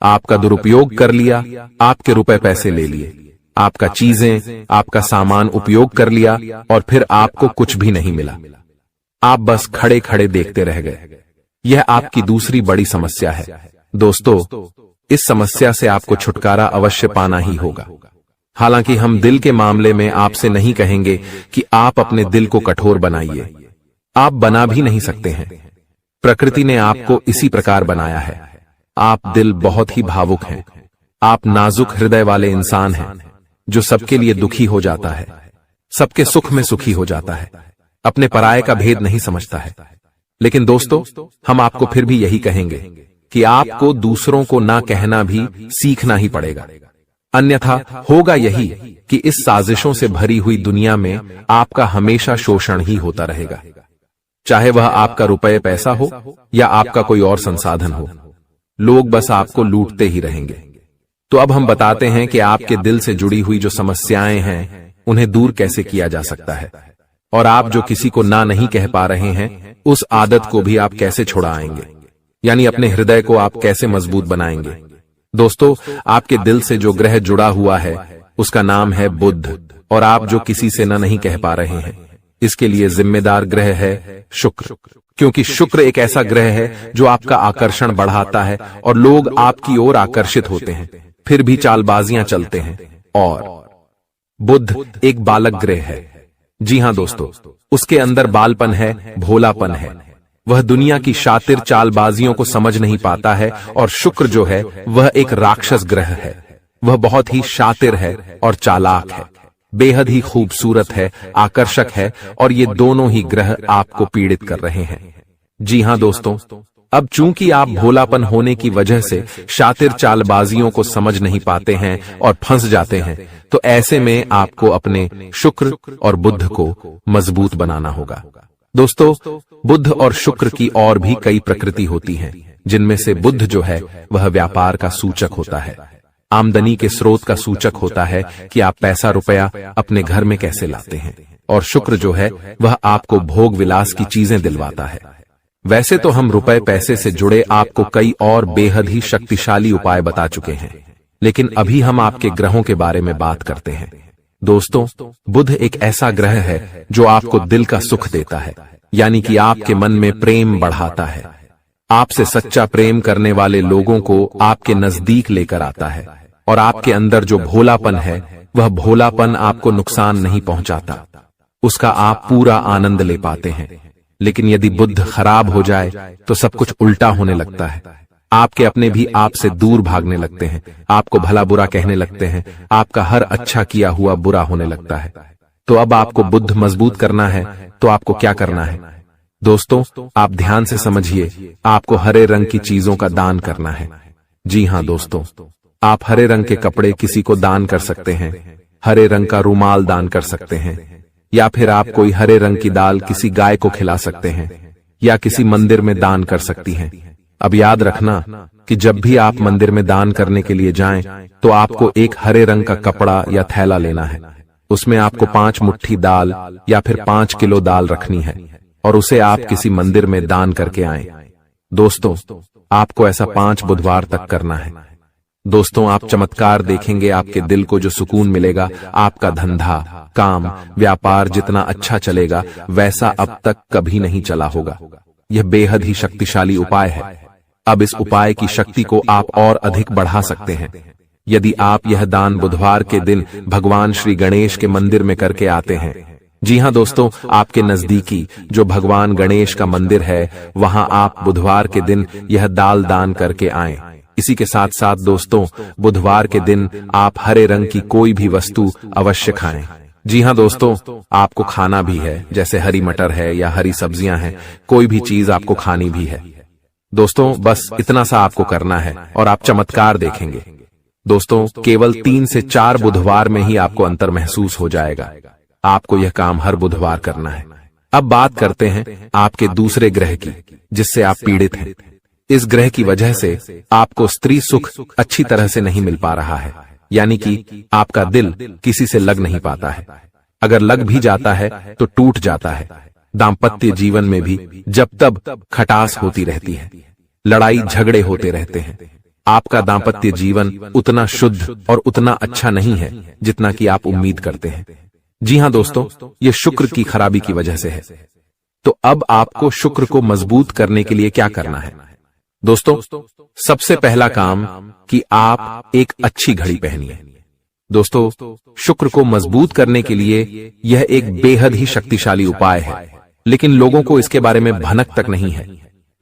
आपका दुरुपयोग कर लिया, आपके रुपए पैसे ले लिए, आपका चीजें, आपका सामान उपयोग कर लिया और फिर आपको कुछ भी नहीं मिला। आप बस खड़े खड़े देखते रह गए। यह आपकी दूसरी बड़ी समस्या है। दोस्तों, इस समस्या से आपको छुटकारा अवश्य पाना ही होगा। हालांकि हम दिल के मामले में आपसे नहीं कहेंगे कि आप अपने दिल को कठोर बनाइए। आप बना भी नहीं सकते हैं। प्रकृति ने आपको इसी प्रकार बनाया है। आप दिल बहुत ही भावुक हैं। आप नाजुक हृदय वाले इंसान हैं जो सबके लिए दुखी हो जाता है, सबके सुख में सुखी हो जाता है, अपने पराये का भेद नहीं समझता है। लेकिन दोस्तों, हम आपको फिर भी यही कहेंगे कि आपको दूसरों को ना कहना भी सीखना ही पड़ेगा। अन्यथा होगा यही कि इस साजिशों से भरी हुई दुनिया में आपका हमेशा शोषण ही होता रहेगा, चाहे वह आपका रुपये पैसा हो या आपका कोई और संसाधन हो। लोग बस आपको लूटते ही रहेंगे। तो अब हम बताते हैं कि आपके दिल से जुड़ी हुई जो समस्याएं हैं उन्हें दूर कैसे किया जा सकता है, और आप जो किसी को ना नहीं कह पा रहे हैं उस आदत को भी आप कैसे छुड़ाएंगे, यानी अपने हृदय को आप कैसे मजबूत बनाएंगे। दोस्तों, आपके दिल से जो ग्रह जुड़ा हुआ है उसका नाम है बुध, और आप जो किसी से ना नहीं कह पा रहे हैं इसके लिए जिम्मेदार ग्रह है शुक्र, क्योंकि शुक्र एक ऐसा ग्रह है जो आपका आकर्षण बढ़ाता है और लोग आपकी ओर आकर्षित होते हैं, फिर भी चालबाजियां चलते हैं। और बुध एक बालक ग्रह है। जी हां दोस्तों, उसके अंदर बालपन है, भोलापन है। वह दुनिया की शातिर चालबाजियों को समझ नहीं पाता है। और शुक्र जो है वह एक राक्षस ग्रह है। वह बहुत ही शातिर है और चालाक है, बेहद ही खूबसूरत है, आकर्षक है, और ये दोनों ही ग्रह आपको पीड़ित कर रहे हैं। जी हां दोस्तों, अब चूंकि आप भोलापन होने की वजह से शातिर चालबाजियों को समझ नहीं पाते हैं और फंस जाते हैं, तो ऐसे में आपको अपने शुक्र और बुध को मजबूत बनाना होगा। दोस्तों, बुध और शुक्र की और भी कई प्रकृति होती हैं, जिनमें से बुध जो है वह व्यापार का सूचक होता है, आमदनी के स्रोत का सूचक होता है कि आप पैसा रुपया अपने घर में कैसे लाते हैं, और शुक्र जो है वह आपको भोग विलास की चीजें दिलवाता है। वैसे तो हम रुपए पैसे से जुड़े आपको कई और बेहद ही शक्तिशाली उपाय बता चुके हैं, लेकिन अभी हम आपके ग्रहों के बारे में बात करते हैं। दोस्तों, बुध एक ऐसा ग्रह है जो आपको दिल का सुख देता है, यानी कि आपके मन में प्रेम बढ़ाता है। आपसे सच्चा प्रेम करने वाले लोगों को आपके नजदीक लेकर आता है, और आपके अंदर जो भोलापन है वह भोलापन आपको नुकसान नहीं पहुंचाता, उसका आप पूरा आनंद ले पाते हैं। लेकिन यदि बुध खराब हो जाए तो सब कुछ उल्टा होने लगता है। आपके अपने भी आपसे दूर भागने लगते हैं, आपको भला बुरा कहने लगते हैं, आपका हर अच्छा किया हुआ बुरा होने लगता है। तो अब आपको बुध मजबूत करना है तो आपको क्या करना है? दोस्तों, आप ध्यान से समझिए, आपको हरे रंग की चीजों का दान करना है। जी हां दोस्तों, आप हरे रंग के कपड़े किसी को दान कर सकते हैं, हरे रंग का रुमाल दान कर सकते हैं, या फिर आप कोई हरे रंग की दाल किसी गाय को खिला सकते हैं, या किसी मंदिर में दान कर सकती हैं। अब याद रखना कि जब भी आप मंदिर में दान करने के लिए जाएं, तो आपको एक हरे रंग का कपड़ा या थैला लेना है। उसमें आपको 5 मुट्ठी दाल या फिर 5 किलो दाल रखनी है और उसे आप किसी मंदिर में दान करके आएं। दोस्तों, आपको ऐसा 5 बुधवार तक करना है। दोस्तों, आप चमत्कार देखेंगे। आपके दिल को जो सुकून मिलेगा, आपका धंधा, काम, व्यापार जितना अच्छा चलेगा वैसा अब तक कभी नहीं चला होगा। यह बेहद ही शक्तिशाली उपाय है। अब इस उपाय की शक्ति को आप और अधिक बढ़ा सकते हैं यदि आप यह दान बुधवार के दिन भगवान श्री गणेश के मंदिर में करके आते हैं। जी हां दोस्तों, आपके नजदीकी जो भगवान गणेश का मंदिर है, वहां आप बुधवार के दिन यह दाल दान करके आएं। इसी के साथ साथ दोस्तों, बुधवार के दिन आप हरे रंग की कोई भी वस्तु अवश्य खाएं। जी हां दोस्तों, आपको खाना भी है, जैसे हरी मटर है या हरी सब्जियां हैं, कोई भी चीज आपको खानी भी है। दोस्तों, बस इतना सा आपको करना है और आप चमत्कार देखेंगे। दोस्तों, केवल 3 से 4 बुधवार में ही आपको अंतर महसूस हो जाएगा। आपको यह काम हर बुधवार करना है। अब बात करते हैं आपके दूसरे ग्रह की, जिससे आप पीड़ित हैं। इस ग्रह की वजह से आपको स्त्री सुख अच्छी तरह से नहीं मिल पा रहा है, यानी कि आपका दिल किसी से लग नहीं पाता है। अगर लग भी जाता है तो टूट जाता है। दाम्पत्य जीवन में भी जब तब खटास होती रहती है, लड़ाई झगड़े होते रहते हैं। आपका दाम्पत्य जीवन उतना शुद्ध और उतना अच्छा नहीं है जितना कि आप उम्मीद करते हैं। जी हां दोस्तों, ये शुक्र की खराबी की वजह से है। तो अब आपको शुक्र को मजबूत करने के लिए क्या करना है? दोस्तों, सबसे पहला काम कि आप एक अच्छी घड़ी पहनिए। दोस्तों, शुक्र को मजबूत करने के लिए यह एक बेहद ही शक्तिशाली उपाय है, लेकिन लोगों को इसके बारे में भनक तक नहीं है।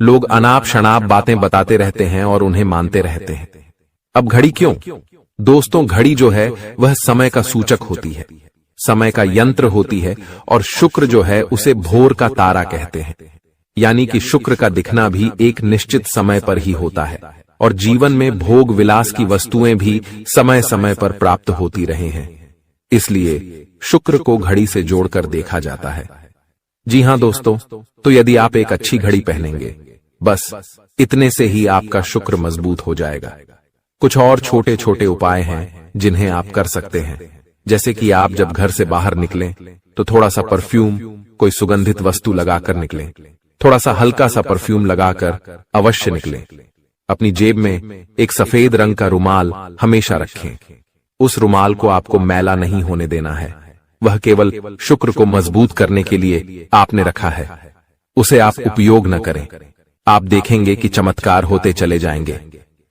लोग अनाप शनाप बातें बताते रहते हैं और उन्हें मानते रहते हैं। अब घड़ी क्यों? दोस्तों, घड़ी जो है वह समय का सूचक होती है, समय का यंत्र होती है, और शुक्र जो है उसे भोर का तारा कहते हैं। यानी कि शुक्र का दिखना भी एक निश्चित समय पर ही होता है, और जीवन में भोग विलास की वस्तुएं भी समय समय पर प्राप्त होती रहे हैं। इसलिए शुक्र को घड़ी से जोड़कर देखा जाता है। जी हां दोस्तों, तो यदि आप एक अच्छी घड़ी पहनेंगे, बस इतने से ही आपका शुक्र मजबूत हो जाएगा। कुछ और छोटे छोटे उपाय हैं जिन्हें आप कर सकते हैं, जैसे कि आप जब घर से बाहर निकलें तो थोड़ा सा परफ्यूम, कोई सुगंधित वस्तु लगाकर निकलें। थोड़ा सा हल्का सा परफ्यूम लगाकर अवश्य निकलें। अपनी जेब में एक सफेद रंग का रुमाल हमेशा रखें। उस रुमाल को आपको मैला नहीं होने देना है। वह केवल शुक्र को मजबूत करने के लिए आपने रखा है। उसे आप उपयोग न करें। आप देखेंगे कि चमत्कार होते चले जाएंगे।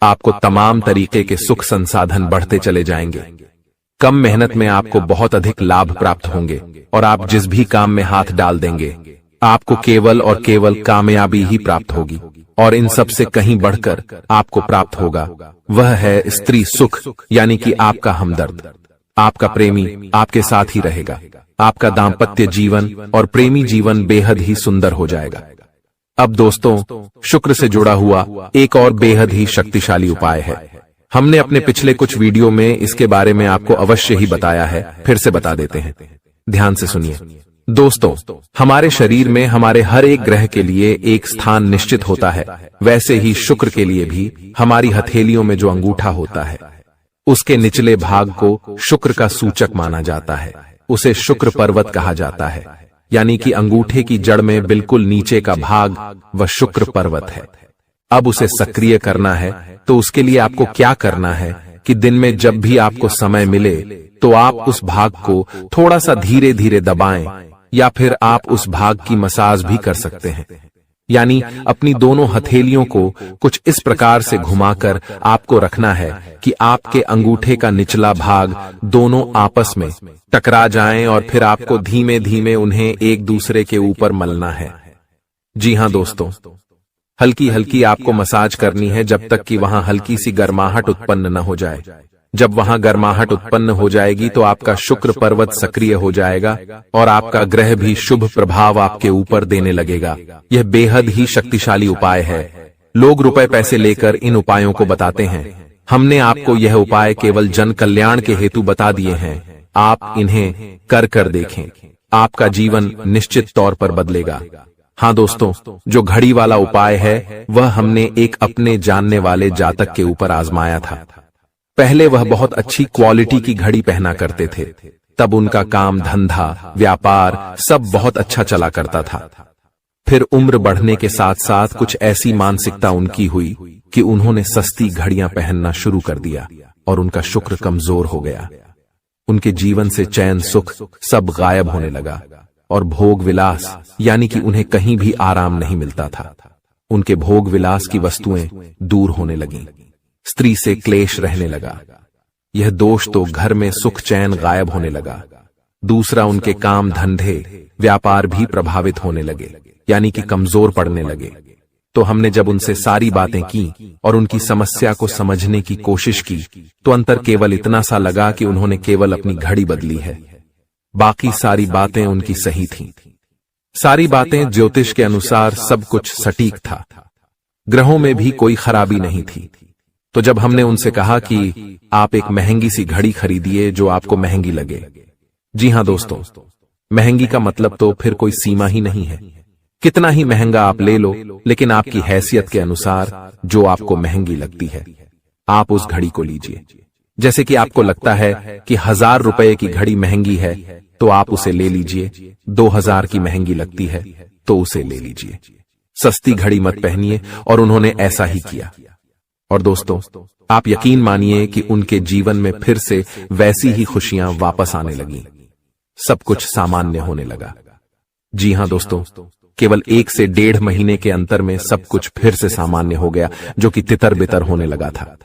आपको तमाम तरीके के सुख संसाधन बढ़ते चले जाएंगे। कम मेहनत में आपको बहुत अधिक लाभ प्राप्त होंगे, और आप जिस भी काम में हाथ डाल देंगे, आपको केवल और केवल कामयाबी ही प्राप्त होगी। और इन सब से कहीं बढ़कर आपको प्राप्त होगा, वह है स्त्री सुख, यानी कि आपका हमदर्द। आपका प्रेमी आपके साथ ही रहेगा। आपका दाम्पत्य जीवन और प्रेमी जीवन बेहद ही सुंदर हो जाएगा। अब दोस्तों, शुक्र से जुड़ा हुआ एक और बेहद ही शक्तिशाली उपाय है। हमने अपने पिछले कुछ वीडियो में इसके बारे में आपको अवश्य ही बताया है, फिर से बता देते हैं। ध्यान से सुनिए। दोस्तों, हमारे शरीर में हमारे हर एक ग्रह के लिए एक स्थान निश्चित होता है। वैसे ही शुक्र के लिए भी हमारी हथेलियों में जो अंगूठा होता है, उसके निचले भाग को शुक्र का सूचक माना जाता है। उसे शुक्र पर्वत कहा जाता है, यानी कि अंगूठे की जड़ में बिल्कुल नीचे का भाग वह शुक्र पर्वत है। अब उसे सक्रिय करना है, तो उसके लिए आपको क्या करना है कि दिन में जब भी आपको समय मिले तो आप उस भाग को थोड़ा सा धीरे धीरे दबाएं, या फिर आप उस भाग की मसाज भी कर सकते हैं। यानी अपनी दोनों हथेलियों को कुछ इस प्रकार से घुमाकर आपको रखना है कि आपके अंगूठे का निचला भाग दोनों आपस में टकरा जाएं, और फिर आपको धीमे धीमे उन्हें एक दूसरे के ऊपर मलना है। जी हां दोस्तों, हल्की हल्की आपको मसाज करनी है जब तक कि वहां हल्की सी गर्माहट उत्पन्न न हो जाए। जब वहां गर्माहट उत्पन्न हो जाएगी तो आपका शुक्र पर्वत सक्रिय हो जाएगा, और आपका ग्रह भी शुभ प्रभाव आपके ऊपर देने लगेगा। यह बेहद ही शक्तिशाली उपाय है। लोग रुपए पैसे लेकर इन उपायों को बताते हैं। हमने आपको यह उपाय केवल जन कल्याण के हेतु बता दिए हैं। आप इन्हें कर कर देखें, आपका जीवन निश्चित तौर पर बदलेगा। हाँ दोस्तों, जो घड़ी वाला उपाय है वह हमने एक अपने जानने वाले जातक के ऊपर आजमाया था। पहले वह बहुत अच्छी क्वालिटी की घड़ी पहना करते थे, तब उनका काम धंधा व्यापार सब बहुत अच्छा चला करता था। फिर उम्र बढ़ने के साथ साथ कुछ ऐसी मानसिकता उनकी हुई कि उन्होंने सस्ती घड़ियां पहनना शुरू कर दिया और उनका शुक्र कमजोर हो गया। उनके जीवन से चैन सुख सब गायब होने लगा और भोग विलास यानी कि उन्हें कहीं भी आराम नहीं मिलता था। उनके भोग विलास की वस्तुएं दूर होने लगीं, स्त्री से क्लेश रहने लगा। यह दोष तो घर में सुख चैन गायब होने लगा। दूसरा, उनके काम धंधे व्यापार भी प्रभावित होने लगे यानी कि कमजोर पड़ने लगे। तो हमने जब उनसे सारी बातें की और उनकी समस्या को समझने की कोशिश की तो अंतर केवल इतना सा लगा कि उन्होंने केवल अपनी घड़ी बदली है, बाकी सारी बातें उनकी सही थीं। सारी बातें ज्योतिष के अनुसार सब कुछ सटीक था, ग्रहों में भी कोई खराबी नहीं थी। तो जब हमने उनसे कहा कि आप एक महंगी सी घड़ी खरीदिए जो आपको महंगी लगे। जी हां दोस्तों, महंगी का मतलब तो फिर कोई सीमा ही नहीं है। कितना ही महंगा आप ले लो, लेकिन आपकी हैसियत के अनुसार जो आपको महंगी लगती है आप उस घड़ी को लीजिए। जैसे कि आपको लगता है कि 1000 रुपए की घड़ी महंगी है तो आप उसे ले लीजिए, 2000 की महंगी लगती है तो उसे ले लीजिए। सस्ती घड़ी मत पहनिए, और उन्होंने ऐसा ही किया। और दोस्तों, आप यकीन मानिए कि उनके जीवन में फिर से वैसी ही खुशियां वापस आने लगीं, सब कुछ सामान्य होने लगा। जी हां दोस्तों, केवल 1 से 1.5 महीने के अंतर में सब कुछ फिर से सामान्य हो गया, जो कि तितर बितर होने लगा था।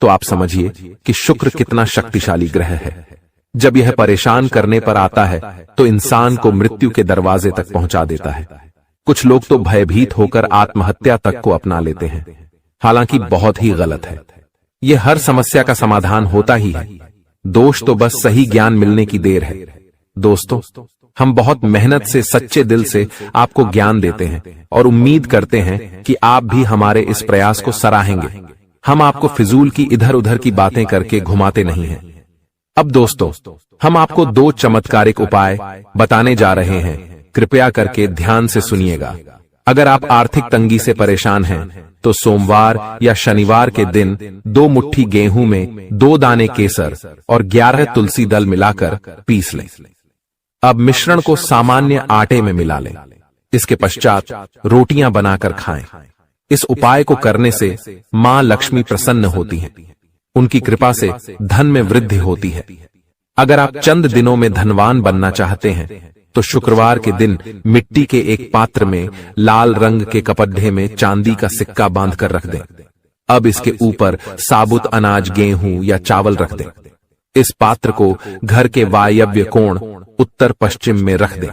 तो आप समझिए कि शुक्र कितना शक्तिशाली ग्रह है। जब यह परेशान करने पर आता है तो इंसान को मृत्यु के दरवाजे तक पहुंचा देता है। कुछ लोग तो भयभीत होकर आत्महत्या तक को अपना लेते हैं, हालांकि बहुत ही गलत है। यह हर समस्या का समाधान होता ही है, दोष तो बस सही ज्ञान मिलने की देर है। दोस्तों, हम बहुत मेहनत से सच्चे दिल से आपको ज्ञान देते हैं और उम्मीद करते हैं कि आप भी हमारे इस प्रयास को सराहेंगे। हम आपको फिजूल की इधर उधर की बातें करके घुमाते नहीं हैं। अब दोस्तों, हम आपको 2 चमत्कारिक उपाय बताने जा रहे हैं, कृपया करके ध्यान से सुनिएगा। अगर आप आर्थिक तंगी से परेशान हैं तो सोमवार या शनिवार के दिन 2 मुट्ठी गेहूं में 2 दाने केसर और 11 तुलसी दल मिलाकर पीस लें। अब मिश्रण को सामान्य आटे में मिला लें। इसके पश्चात रोटियां बनाकर खाएं। इस उपाय को करने से मां लक्ष्मी प्रसन्न होती हैं, उनकी कृपा से धन में वृद्धि होती है। अगर आप चंद दिनों में धनवान बनना चाहते हैं तो शुक्रवार के दिन मिट्टी के एक पात्र में लाल रंग के कपड्ढे में चांदी का सिक्का बांधकर रख दें। अब इसके ऊपर साबुत अनाज गेहूं या चावल रख दें। इस पात्र को घर के वायव्य कोण उत्तर पश्चिम में रख दें।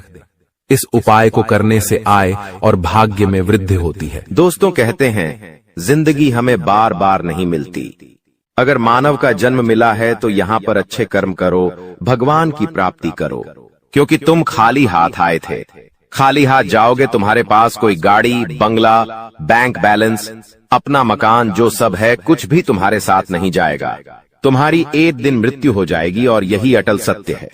इस उपाय को करने से आय और भाग्य में वृद्धि होती है। दोस्तों, कहते हैं जिंदगी हमें बार बार नहीं मिलती। अगर मानव का जन्म मिला है तो यहाँ पर अच्छे कर्म करो, भगवान की प्राप्ति करो, क्योंकि तुम खाली हाथ आए थे। खाली हाथ जाओगे, तुम्हारे पास कोई गाड़ी, बंगला, बैंक बैलेंस, अपना मकान जो सब है कुछ भी तुम्हारे साथ नहीं जाएगा। तुम्हारी एक दिन मृत्यु हो जाएगी और यही अटल सत्य है।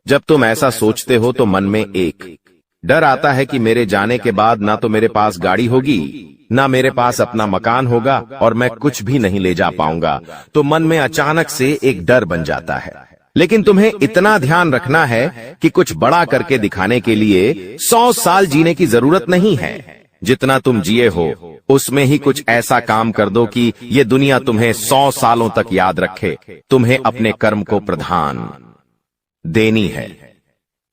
जब तुम ऐसा सोचते हो तो मन में एक डर आता है कि मेरे जाने के बाद ना तो मेरे पास गाड़ी होगी, ना मेरे पास अपना मकान होगा और मैं कुछ भी नहीं ले जा पाऊंगा। तो मन में अचानक से एक डर बन जाता है। लेकिन तुम्हें इतना ध्यान रखना है कि कुछ बड़ा करके दिखाने के लिए 100 साल जीने की जरूरत नहीं है। जितना तुम जिए हो उसमें ही कुछ ऐसा काम कर दो कि ये दुनिया तुम्हें 100 सालों तक याद रखे। तुम्हें अपने कर्म को प्रधान देनी है।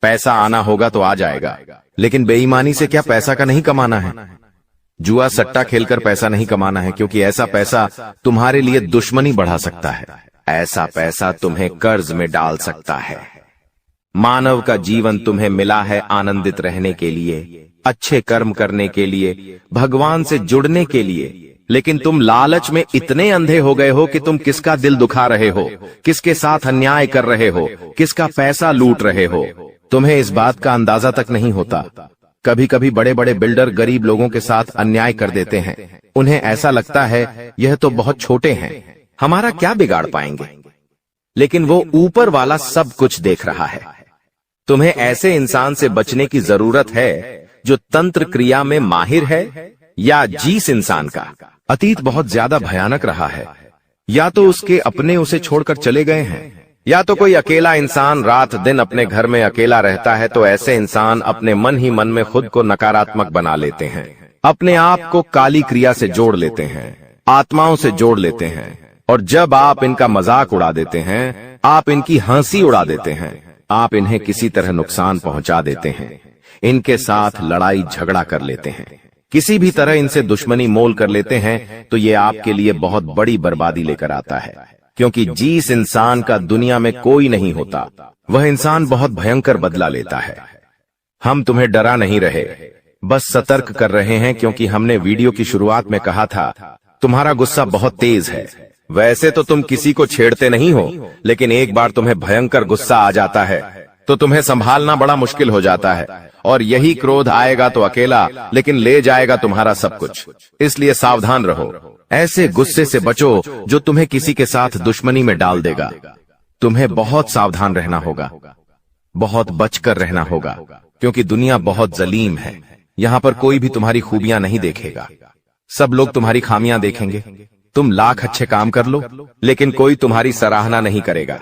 पैसा आना होगा तो आ जाएगा, लेकिन बेईमानी से क्या पैसा का नहीं कमाना है। जुआ सट्टा खेलकर पैसा नहीं कमाना है, क्योंकि ऐसा पैसा तुम्हारे लिए दुश्मनी बढ़ा सकता है। ऐसा पैसा तुम्हें कर्ज में डाल सकता है। मानव का जीवन तुम्हें मिला है आनंदित रहने के लिए, अच्छे कर्म करने के लिए, भगवान से जुड़ने के लिए। लेकिन तुम लालच में इतने अंधे हो गए हो कि तुम किसका दिल दुखा रहे हो, किसके साथ अन्याय कर रहे हो, किसका पैसा लूट रहे हो। तुम्हें इस बात का अंदाजा तक नहीं होता। कभी कभी बड़े बड़े बिल्डर गरीब लोगों के साथ अन्याय कर देते हैं। उन्हें ऐसा लगता है यह तो बहुत छोटे हैं, हमारा क्या बिगाड़ पाएंगे। लेकिन वो ऊपर वाला सब कुछ देख रहा है। तुम्हें ऐसे इंसान से बचने की जरूरत है जो तंत्र क्रिया में माहिर है या जिस इंसान का अतीत बहुत ज्यादा भयानक रहा है, या तो उसके अपने उसे छोड़कर चले गए हैं, या तो कोई अकेला इंसान रात दिन अपने घर में अकेला रहता है, तो ऐसे इंसान अपने मन ही मन में खुद को नकारात्मक बना लेते हैं, अपने आप को काली क्रिया से जोड़ लेते हैं, आत्माओं से जोड़ लेते हैं। और जब आप इनका मजाक उड़ा देते हैं, आप इनकी हंसी उड़ा देते हैं, आप इन्हें किसी तरह नुकसान पहुंचा देते हैं, इनके साथ लड़ाई झगड़ा कर लेते हैं, किसी भी तरह इनसे दुश्मनी मोल कर लेते हैं, तो ये आपके लिए बहुत बड़ी बर्बादी लेकर आता है। क्योंकि जिस इंसान का दुनिया में कोई नहीं होता, वह इंसान बहुत भयंकर बदला लेता है। हम तुम्हें डरा नहीं रहे, बस सतर्क कर रहे हैं, क्योंकि हमने वीडियो की शुरुआत में कहा था तुम्हारा गुस्सा बहुत तेज है। वैसे तो तुम किसी को छेड़ते नहीं हो, लेकिन एक बार तुम्हें भयंकर गुस्सा आ जाता है तो तुम्हें संभालना बड़ा मुश्किल हो जाता है, और यही क्रोध आएगा तो अकेला, लेकिन ले जाएगा तुम्हारा सब कुछ। इसलिए सावधान रहो, ऐसे गुस्से से बचो जो तुम्हें किसी के साथ दुश्मनी में डाल देगा। तुम्हें बहुत सावधान रहना होगा, बहुत बचकर रहना होगा, क्योंकि दुनिया बहुत जलीम है। यहाँ पर कोई भी तुम्हारी खूबियां नहीं देखेगा, सब लोग तुम्हारी खामियां देखेंगे। तुम लाख अच्छे काम कर लो, लेकिन कोई तुम्हारी सराहना नहीं करेगा।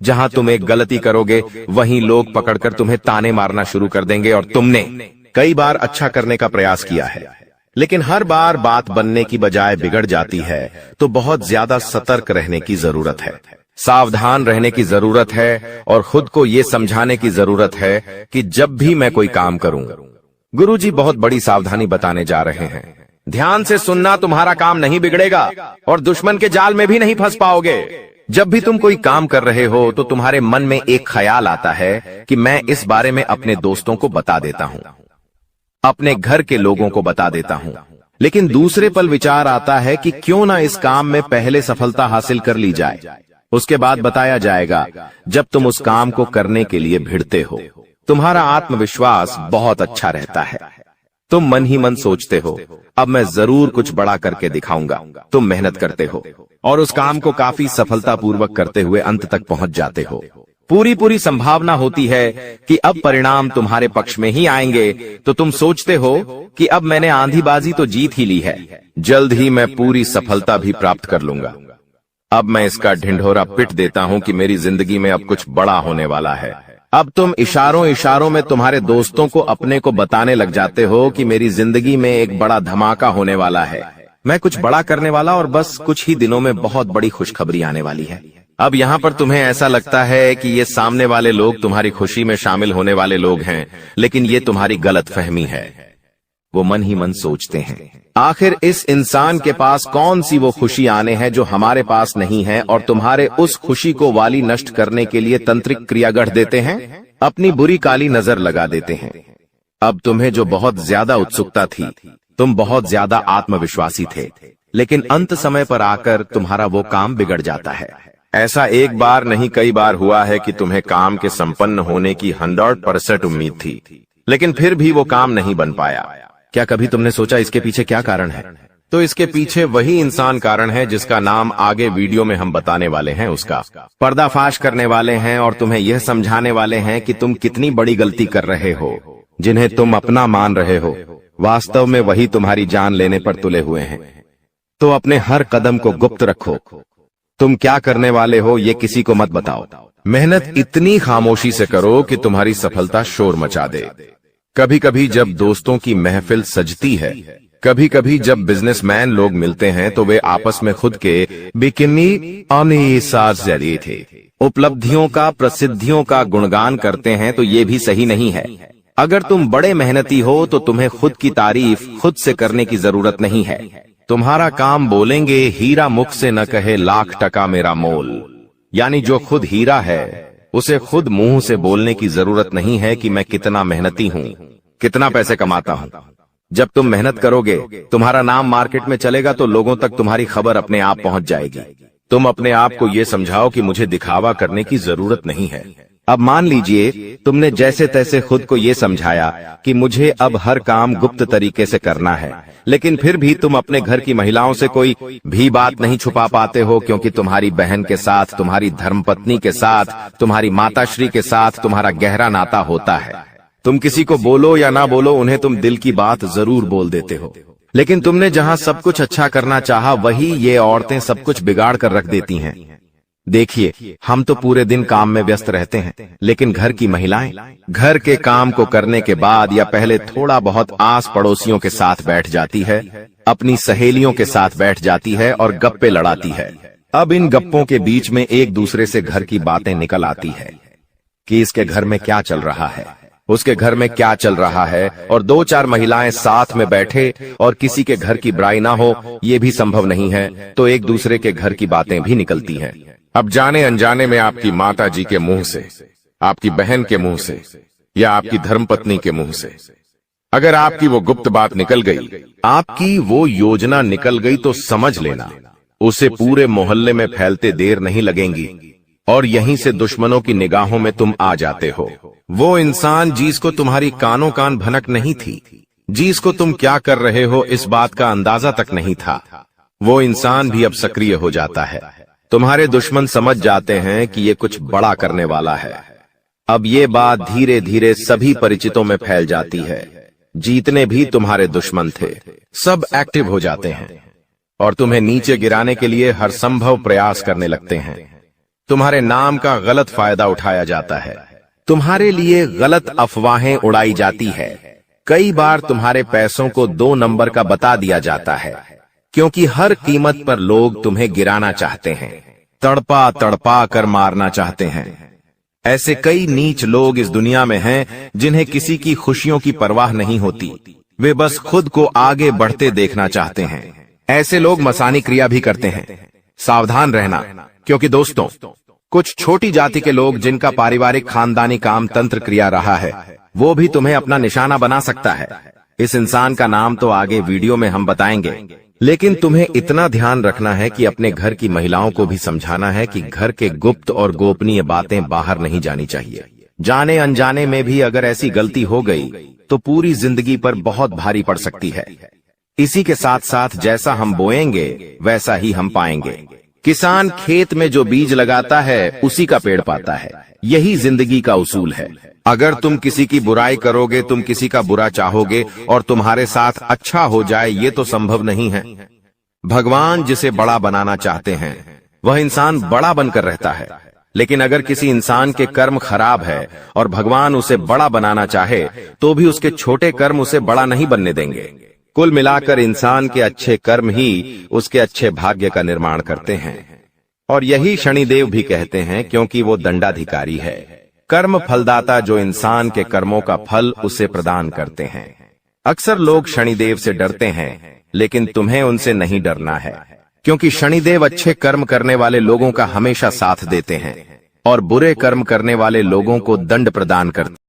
जहां तुम एक गलती करोगे, वहीं लोग पकड़कर तुम्हें ताने मारना शुरू कर देंगे। और तुमने कई बार अच्छा करने का प्रयास किया है, लेकिन हर बार बात बनने की बजाय बिगड़ जाती है। तो बहुत ज्यादा सतर्क रहने की जरूरत है, सावधान रहने की जरूरत है, और खुद को ये समझाने की जरूरत है कि जब भी मैं कोई काम करूं, गुरुजी बहुत बड़ी सावधानी बताने जा रहे हैं। ध्यान से सुनना, तुम्हारा काम नहीं बिगड़ेगा और दुश्मन के जाल में भी नहीं फंस पाओगे। जब भी तुम कोई काम कर रहे हो, तो तुम्हारे मन में एक ख्याल आता है कि मैं इस बारे में अपने दोस्तों को बता देता हूं, अपने घर के लोगों को बता देता हूं। लेकिन दूसरे पल विचार आता है कि क्यों ना इस काम में पहले सफलता हासिल कर ली जाए, उसके बाद बताया जाएगा। जब तुम उस काम को करने के लिए भिड़ते हो, तुम्हारा आत्मविश्वास बहुत अच्छा रहता है। तुम मन ही मन सोचते हो, अब मैं जरूर कुछ बड़ा करके दिखाऊंगा। तुम मेहनत करते हो और उस काम को काफी सफलतापूर्वक करते हुए अंत तक पहुंच जाते हो। पूरी संभावना होती है कि अब परिणाम तुम्हारे पक्ष में ही आएंगे, तो तुम सोचते हो कि अब मैंने आंधीबाजी तो जीत ही ली है, जल्द ही मैं पूरी सफलता भी प्राप्त कर लूंगा। अब मैं इसका ढिंढोरा पिट देता हूं कि मेरी जिंदगी में अब कुछ बड़ा होने वाला है। अब तुम इशारों में तुम्हारे दोस्तों को अपने को बताने लग जाते हो कि मेरी जिंदगी में एक बड़ा धमाका होने वाला है, मैं कुछ बड़ा करने वाला, और बस कुछ ही दिनों में बहुत बड़ी खुशखबरी आने वाली है। अब यहाँ पर तुम्हें ऐसा लगता है कि ये सामने वाले लोग तुम्हारी खुशी में शामिल होने वाले लोग हैं, लेकिन ये तुम्हारी गलतफहमी है। वो मन ही मन सोचते हैं, आखिर इस इंसान के पास कौन सी वो खुशी आने हैं जो हमारे पास नहीं है, और तुम्हारे उस खुशी को वाली नष्ट करने के लिए तंत्रिक क्रिया गढ़ देते हैं, अपनी बुरी काली नजर लगा देते हैं। अब तुम्हें जो बहुत ज्यादा उत्सुकता थी, तुम बहुत ज्यादा आत्मविश्वासी थे, लेकिन अंत समय पर आकर तुम्हारा वो काम बिगड़ जाता है। ऐसा एक बार नहीं कई बार हुआ है कि तुम्हें काम के संपन्न होने की 100% उम्मीद थी, लेकिन फिर भी वो काम नहीं बन पाया। क्या कभी तुमने सोचा इसके पीछे क्या कारण है? तो इसके पीछे वही इंसान कारण है जिसका नाम आगे वीडियो में हम बताने वाले हैं। उसका पर्दाफाश करने वाले हैं और तुम्हें यह समझाने वाले हैं कि तुम कितनी बड़ी गलती कर रहे हो। जिन्हें तुम अपना मान रहे हो, वास्तव में वही तुम्हारी जान लेने पर तुले हुए हैं। तो अपने हर कदम को गुप्त रखो। तुम क्या करने वाले हो ये किसी को मत बताओ। मेहनत इतनी खामोशी से करो कि तुम्हारी सफलता शोर मचा दे। कभी कभी जब दोस्तों की महफिल सजती है, कभी कभी जब बिजनेसमैन लोग मिलते हैं, तो वे आपस में खुद के बिकिनी जरिए थे उपलब्धियों का, प्रसिद्धियों का गुणगान करते हैं, तो ये भी सही नहीं है। अगर तुम बड़े मेहनती हो तो तुम्हें खुद की तारीफ खुद से करने की जरूरत नहीं है। तुम्हारा काम बोलेंगे, हीरा मुख से न कहे लाख टका मेरा मोल। यानी जो खुद हीरा है उसे खुद मुंह से बोलने की जरूरत नहीं है कि मैं कितना मेहनती हूँ, कितना पैसे कमाता हूँ। जब तुम मेहनत करोगे, तुम्हारा नाम मार्केट में चलेगा, तो लोगों तक तुम्हारी खबर अपने आप पहुंच जाएगी। तुम अपने आप को ये समझाओ कि मुझे दिखावा करने की जरूरत नहीं है। अब मान लीजिए तुमने जैसे तैसे खुद को ये समझाया कि मुझे अब हर काम गुप्त तरीके से करना है, लेकिन फिर भी तुम अपने घर की महिलाओं से कोई भी बात नहीं छुपा पाते हो, क्योंकि तुम्हारी बहन के साथ, तुम्हारी धर्मपत्नी के साथ, तुम्हारी माताश्री के साथ तुम्हारा गहरा नाता होता है। तुम किसी को बोलो या ना बोलो, उन्हें तुम दिल की बात जरूर बोल देते हो। लेकिन तुमने जहां सब कुछ अच्छा करना चाहा, वही ये औरतें सब कुछ बिगाड़ कर रख देती हैं। देखिए, हम तो पूरे दिन काम में व्यस्त रहते हैं, लेकिन घर की महिलाएं घर के काम को करने के बाद या पहले थोड़ा बहुत आस पड़ोसियों के साथ बैठ जाती है, अपनी सहेलियों के साथ बैठ जाती है और गप्पे लड़ाती है। अब इन गप्पों के बीच में एक दूसरे से घर की बातें निकल आती है कि इसके घर में क्या चल रहा है, उसके घर में क्या चल रहा है, और 2-4 महिलाएं साथ में बैठे और किसी के घर की बुराई ना हो, ये भी संभव नहीं है, तो एक दूसरे के घर की बातें भी निकलती हैं। अब जाने अनजाने में आपकी माता जी के मुंह से, आपकी बहन के मुंह से या आपकी धर्मपत्नी के मुंह से अगर आपकी वो गुप्त बात निकल गई, आपकी वो योजना निकल गई, तो समझ लेना उसे पूरे मोहल्ले में फैलते देर नहीं लगेंगी और यहीं से दुश्मनों की निगाहों में तुम आ जाते हो। वो इंसान जिसको तुम्हारी कानों कान भनक नहीं थी, जिसको तुम क्या कर रहे हो इस बात का अंदाजा तक नहीं था, वो इंसान भी अब सक्रिय हो जाता है। तुम्हारे दुश्मन समझ जाते हैं कि ये कुछ बड़ा करने वाला है। अब ये बात धीरे धीरे सभी परिचितों में फैल जाती है। जितने भी तुम्हारे दुश्मन थे, सब एक्टिव हो जाते हैं और तुम्हें नीचे गिराने के लिए हर संभव प्रयास करने लगते हैं। तुम्हारे नाम का गलत फायदा उठाया जाता है, तुम्हारे लिए गलत अफवाहें उड़ाई जाती है। कई बार तुम्हारे पैसों को 2 नंबर का बता दिया जाता है, क्योंकि हर कीमत पर लोग तुम्हें गिराना चाहते हैं, तड़पा तड़पा कर मारना चाहते हैं। ऐसे कई नीच लोग इस दुनिया में हैं जिन्हें किसी की खुशियों की परवाह नहीं होती, वे बस खुद को आगे बढ़ते देखना चाहते हैं। ऐसे लोग मसानी क्रिया भी करते हैं। सावधान रहना, क्योंकि दोस्तों, कुछ छोटी जाति के लोग जिनका पारिवारिक खानदानी काम तंत्र क्रिया रहा है, वो भी तुम्हें अपना निशाना बना सकता है। इस इंसान का नाम तो आगे वीडियो में हम बताएंगे, लेकिन तुम्हें इतना ध्यान रखना है कि अपने घर की महिलाओं को भी समझाना है कि घर के गुप्त और गोपनीय बातें बाहर नहीं जानी चाहिए। जाने अनजाने में भी अगर ऐसी गलती हो गई तो पूरी जिंदगी पर बहुत भारी पड़ सकती है। इसी के साथ साथ जैसा हम बोएंगे वैसा ही हम पाएंगे। किसान खेत में जो बीज लगाता है उसी का पेड़ पाता है। यही जिंदगी का उसूल है। अगर तुम किसी की बुराई करोगे, तुम किसी का बुरा चाहोगे और तुम्हारे साथ अच्छा हो जाए, ये तो संभव नहीं है। भगवान जिसे बड़ा बनाना चाहते हैं वह इंसान बड़ा बनकर रहता है, लेकिन अगर किसी इंसान के कर्म खराब है और भगवान उसे बड़ा बनाना चाहे तो भी उसके छोटे कर्म उसे बड़ा नहीं बनने देंगे। कुल मिलाकर इंसान के अच्छे कर्म ही उसके अच्छे भाग्य का निर्माण करते हैं, और यही शनिदेव भी कहते हैं, क्योंकि वो दंडाधिकारी है, कर्म फलदाता, जो इंसान के कर्मों का फल उसे प्रदान करते हैं। अक्सर लोग शनिदेव से डरते हैं, लेकिन तुम्हें उनसे नहीं डरना है, क्योंकि शनिदेव अच्छे कर्म करने वाले लोगों का हमेशा साथ देते हैं और बुरे कर्म करने वाले लोगों को दंड प्रदान करते हैं।